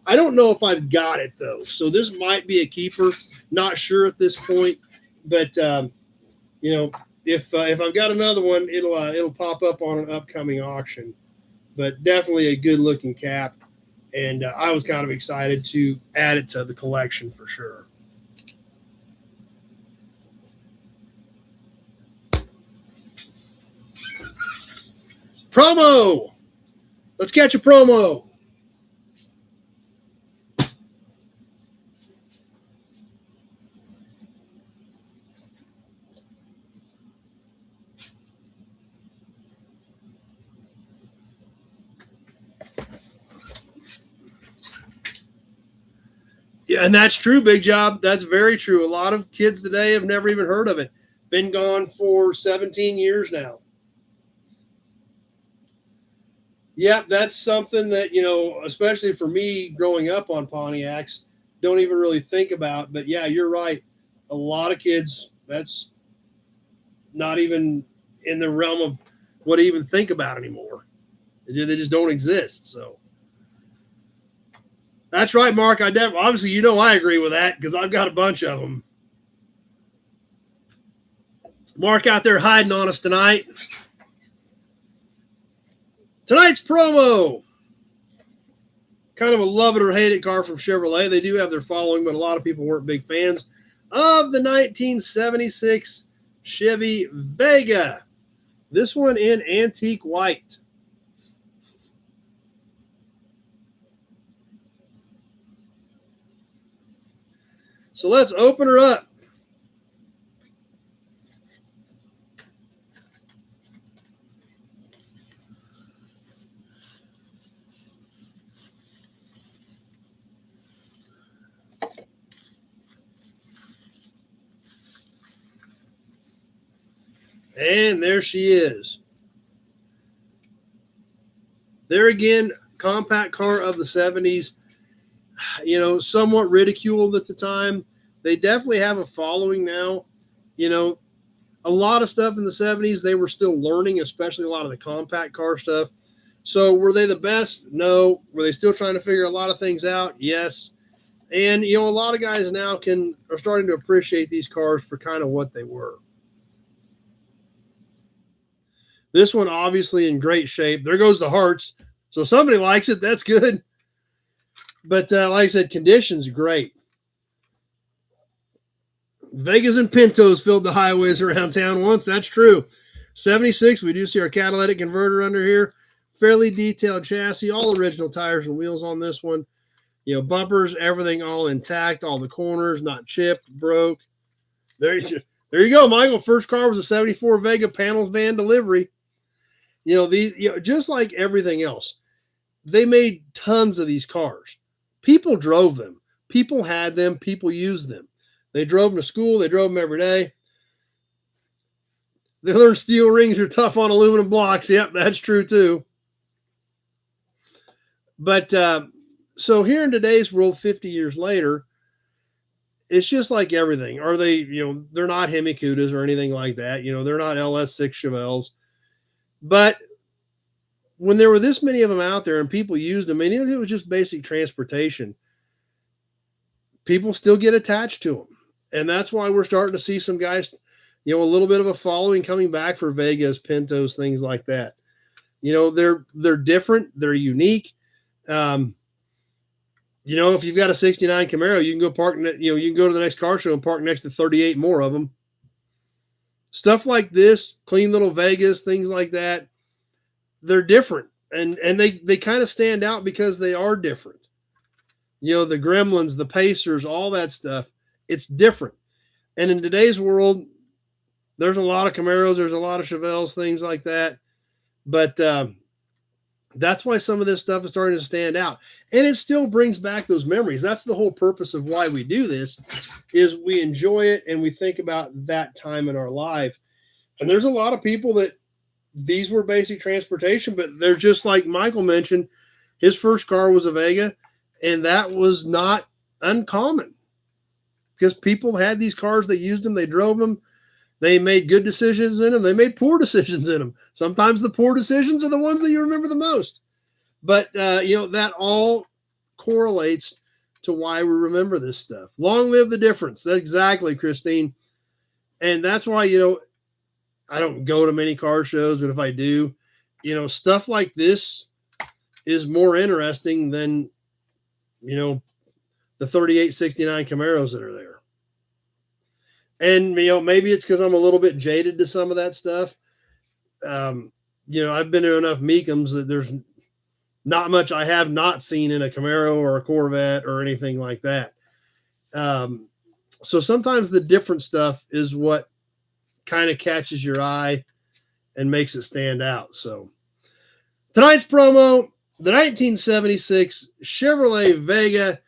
I don't know if I've got it though. So this might be a keeper. Not sure at this point, but you know, if I've got another one, it'll pop up on an upcoming auction. But definitely a good looking cap, and I was kind of excited to add it to the collection for sure. Promo. Let's catch a promo. Yeah, and that's true, Big Job. That's very true. A lot of kids today have never even heard of it. Been gone for 17 years now. Yeah, that's something that, you know, especially for me growing up on Pontiacs, don't even really think about. But yeah, you're right. A lot of kids, that's not even in the realm of what to even think about anymore. They just don't exist. So that's right, Mark. Obviously, you know, I agree with that because I've got a bunch of them. Mark out there hiding on us tonight. Tonight's promo. Kind of a love it or hate it car from Chevrolet. They do have their following, but a lot of people weren't big fans of the 1976 Chevy Vega. This one in antique white. So let's open her up. And there she is. There again, compact car of the 70s, you know, somewhat ridiculed at the time. They definitely have a following now. You know, a lot of stuff in the 70s, they were still learning, especially a lot of the compact car stuff. So were they the best? No. Were they still trying to figure a lot of things out? Yes. And, you know, a lot of guys now are starting to appreciate these cars for kind of what they were. This one obviously in great shape. There goes the hearts. So somebody likes it. That's good. But like I said, condition's great. Vegas and Pintos filled the highways around town once. That's true. 76, we do see our catalytic converter under here. Fairly detailed chassis, all original tires and wheels on this one. You know, bumpers, everything all intact, all the corners, not chipped, broke. There you go, Michael. First car was a 74 Vega panels van delivery. You know, just like everything else, they made tons of these cars. People drove them. People had them. People used them. They drove them to school. They drove them every day. They learned steel rings are tough on aluminum blocks. Yep, that's true too. But so here in today's world, 50 years later, it's just like everything. Are they, you know, they're not Hemi Cudas or anything like that. You know, they're not LS6 Chevelles. But when there were this many of them out there and people used them, and even if it was just basic transportation, people still get attached to them. And that's why we're starting to see some guys, you know, a little bit of a following coming back for Vegas, Pintos, things like that. You know, they're different. They're unique. You know, if you've got a 69 Camaro, you can go park, you can go to the next car show and park next to 38 more of them. Stuff like this, clean little Vegas, things like that, they're different. And they kind of stand out because they are different. You know, the Gremlins, the Pacers, all that stuff, it's different. And in today's world, there's a lot of Camaros, there's a lot of Chevelles, things like that. But that's why some of this stuff is starting to stand out. And it still brings back those memories. That's the whole purpose of why we do this, is we enjoy it and we think about that time in our life. And there's a lot of people that these were basic transportation, but they're just like Michael mentioned, his first car was a Vega, and that was not uncommon because people had these cars, they used them, they drove them, they made good decisions in them, they made poor decisions in them. Sometimes the poor decisions are the ones that you remember the most. But, you know, that all correlates to why we remember this stuff. Long live the difference. That's exactly, Christine. And that's why, you know, I don't go to many car shows, but if I do, you know, stuff like this is more interesting than, you know, the 38, 69 Camaros that are there. And, you know, maybe it's because I'm a little bit jaded to some of that stuff. You know, I've been to enough Meekums that there's not much I have not seen in a Camaro or a Corvette or anything like that. So sometimes the different stuff is what kind of catches your eye and makes it stand out. So tonight's promo, the 1976 Chevrolet Vega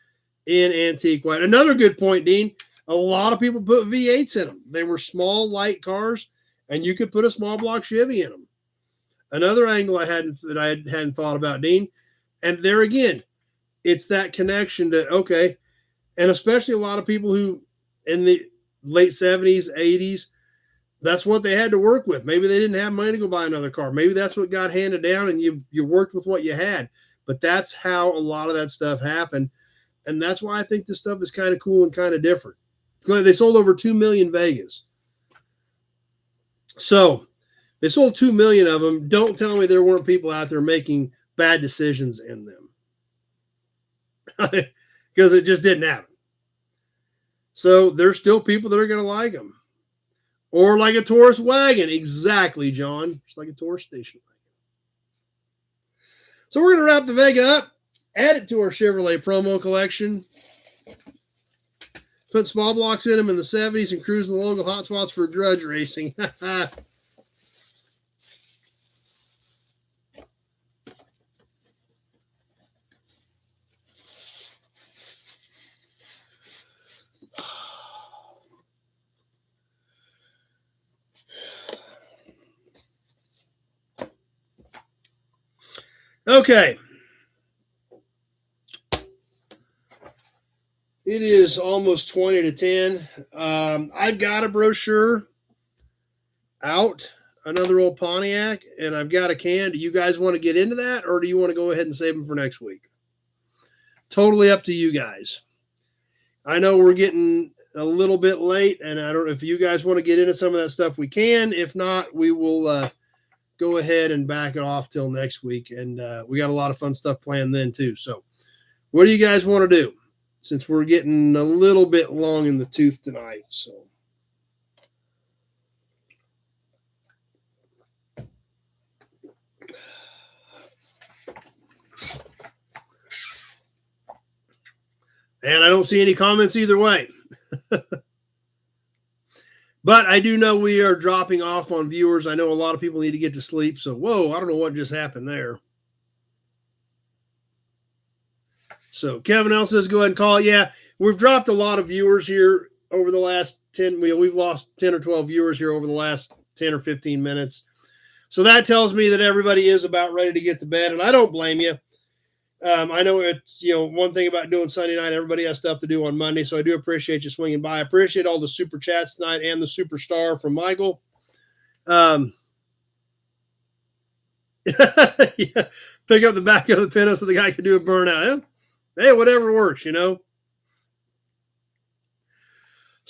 in antique white. Another good point, Dean. A lot of people put V8s in them. They were small, light cars, and you could put a small block Chevy in them. Another angle I hadn't thought about, Dean. And there again, it's that connection to, okay, and especially a lot of people who in the late 70s, 80s, that's what they had to work with. Maybe they didn't have money to go buy another car. Maybe that's what got handed down and you worked with what you had. But that's how a lot of that stuff happened. And that's why I think this stuff is kind of cool and kind of different. They sold over 2 million Vegas. So they sold 2 million of them. Don't tell me there weren't people out there making bad decisions in them. Because it just didn't happen. So there's still people that are going to like them. Or like a Taurus wagon. Exactly, John. Just like a Taurus station wagon. So we're going to wrap the Vega up, add it to our Chevrolet promo collection, put small blocks in them in the 70s, and cruise the local hotspots for grudge racing. Okay. It is almost 20 to 10. I've got a brochure out, another old Pontiac, and I've got a can. Do you guys want to get into that, or do you want to go ahead and save them for next week? Totally up to you guys. I know we're getting a little bit late, and I don't know if you guys want to get into some of that stuff, we can. If not, we will go ahead and back it off till next week, and we got a lot of fun stuff planned then too. So what do you guys want to do, since we're getting a little bit long in the tooth tonight? So and I don't see any comments either way. But I do know we are dropping off on viewers. I know a lot of people need to get to sleep. So, whoa, I don't know what just happened there. So, Kevin L says, go ahead and call. Yeah, we've dropped a lot of viewers here over the last 10. We've lost 10 or 12 viewers here over the last 10 or 15 minutes. So that tells me that everybody is about ready to get to bed, and I don't blame you. I know it's, one thing about doing Sunday night, everybody has stuff to do on Monday. So I do appreciate you swinging by. I appreciate all the super chats tonight and the superstar from Michael. Yeah. Pick up the back of the pinna so the guy can do a burnout. Hey, whatever works, So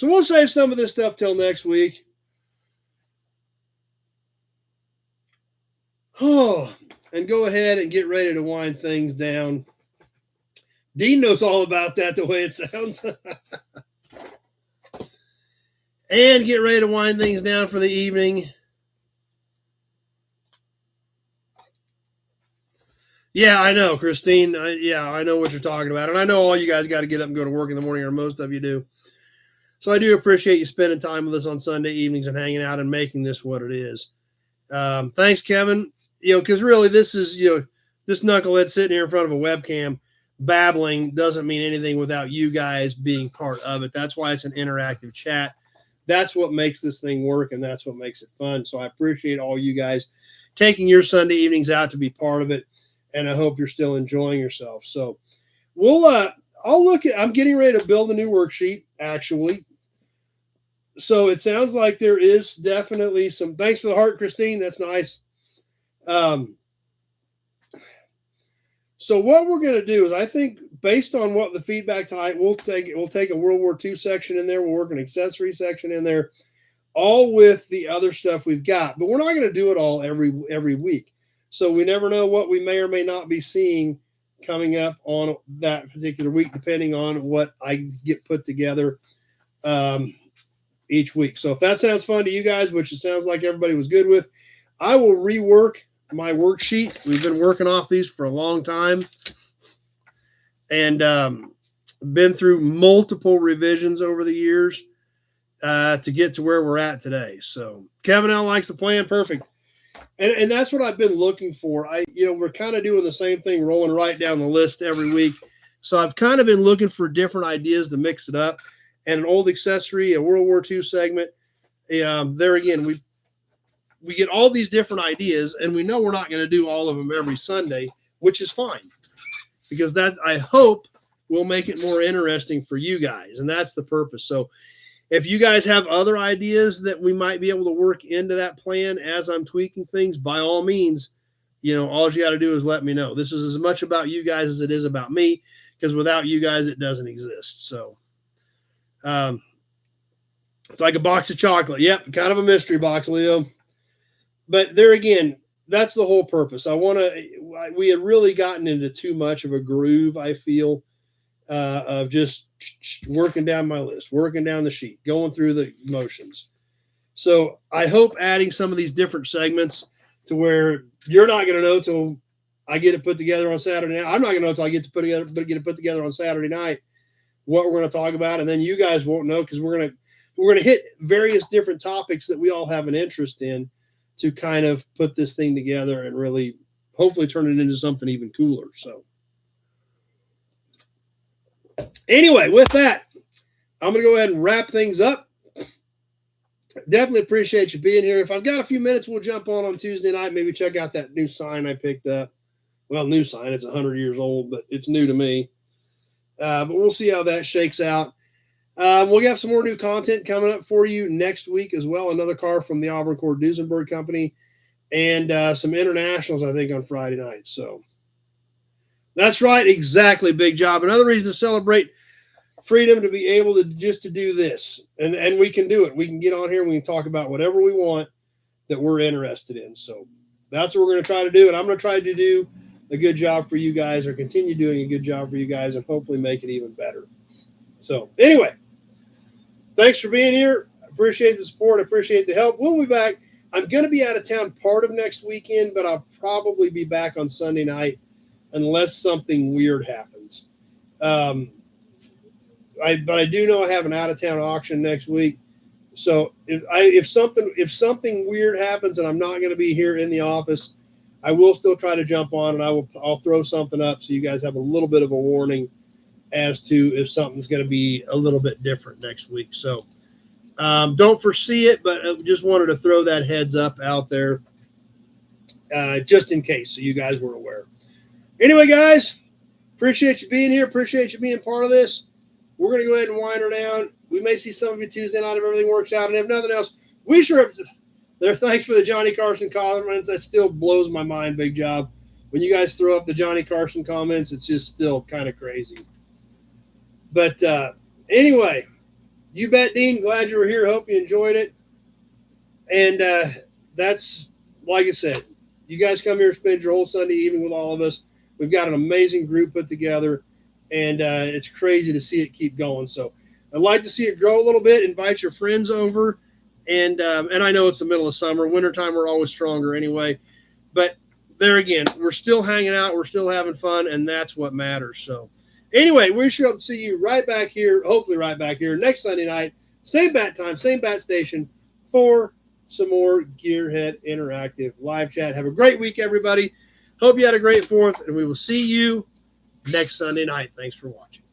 we'll save some of this stuff till next week. Oh, and go ahead and get ready to wind things down. Dean knows all about that the way it sounds. And get ready to wind things down for the evening. Yeah, I know, Christine. I know what you're talking about. And I know all you guys got to get up and go to work in the morning, or most of you do. So I do appreciate you spending time with us on Sunday evenings and hanging out and making this what it is. Thanks, Kevin. Because really this is, this knucklehead sitting here in front of a webcam babbling doesn't mean anything without you guys being part of it. That's why it's an interactive chat. That's what makes this thing work, and that's what makes it fun. So I appreciate all you guys taking your Sunday evenings out to be part of it, and I hope you're still enjoying yourself. So I'm getting ready to build a new worksheet, actually. So it sounds like there is definitely some, thanks for the heart, Christine. That's nice. So what we're going to do is, I think based on what the feedback tonight, we'll take a World War II section in there. We'll work an accessory section in there, all with the other stuff we've got, but we're not going to do it all every week. So we never know what we may or may not be seeing coming up on that particular week, depending on what I get put together, each week. So if that sounds fun to you guys, which it sounds like everybody was good with, I will rework my worksheet. We've been working off these for a long time, and been through multiple revisions over the years to get to where we're at today. So Kevin L likes the plan. Perfect. And that's what I've been looking for. We're kind of doing the same thing, rolling right down the list every week. So I've kind of been looking for different ideas to mix it up. And an old accessory, a World War II segment. There again, we get all these different ideas, and we know we're not going to do all of them every Sunday, which is fine, because I hope will make it more interesting for you guys, and that's the purpose. So if you guys have other ideas that we might be able to work into that plan as I'm tweaking things, by all means, all you got to do is let me know. This is as much about you guys as it is about me, because without you guys, it doesn't exist. So it's like a box of chocolate. Yep, kind of a mystery box, Leo. But there again, that's the whole purpose. We had really gotten into too much of a groove, I feel, of just working down my list, working down the sheet, going through the motions. So I hope adding some of these different segments to where you're not going to know till I get it put together on Saturday night. I'm not going to know until I get it put together on Saturday night what we're going to talk about, and then you guys won't know because we're going to hit various different topics that we all have an interest in to kind of put this thing together and really hopefully turn it into something even cooler. So anyway, with that, I'm going to go ahead and wrap things up. Definitely appreciate you being here. If I've got a few minutes, we'll jump on Tuesday night, maybe check out that new sign I picked up. Well, new sign. It's 100 years old, but it's new to me. But we'll see how that shakes out. We'll have some more new content coming up for you next week as well. Another car from the Auburn Cord Duesenberg Company and some internationals, I think, on Friday night. So that's right. Exactly. Big job. Another reason to celebrate freedom to be able to just to do this. And we can do it. We can get on here and we can talk about whatever we want that we're interested in. So that's what we're going to try to do. And I'm going to try to do a good job for you guys, or continue doing a good job for you guys, and hopefully make it even better. So anyway, thanks for being here. I appreciate the support. I appreciate the help. We'll be back. I'm going to be out of town part of next weekend, but I'll probably be back on Sunday night unless something weird happens. But I do know I have an out-of-town auction next week. So if something weird happens and I'm not going to be here in the office, I will still try to jump on, and I'll throw something up so you guys have a little bit of a warning as to if something's going to be a little bit different next week. So don't foresee it, but I just wanted to throw that heads up out there just in case, so you guys were aware. Anyway, guys, appreciate you being here. Appreciate you being part of this. We're going to go ahead and wind her down. We may see some of you Tuesday night if everything works out. And if nothing else, we sure – there. Thanks for the Johnny Carson comments. That still blows my mind. Big job. When you guys throw up the Johnny Carson comments, it's just still kind of crazy. But anyway, you bet, Dean. Glad you were here. Hope you enjoyed it. And that's, like I said, you guys come here and spend your whole Sunday evening with all of us. We've got an amazing group put together, and it's crazy to see it keep going. So I'd like to see it grow a little bit. Invite your friends over. And I know it's the middle of summer. Wintertime, we're always stronger anyway. But there again, we're still hanging out. We're still having fun, and that's what matters. So anyway, we should see you right back here, hopefully right back here, next Sunday night. Same bat time, same bat station for some more Gearhead Interactive live chat. Have a great week, everybody. Hope you had a great 4th, and we will see you next Sunday night. Thanks for watching.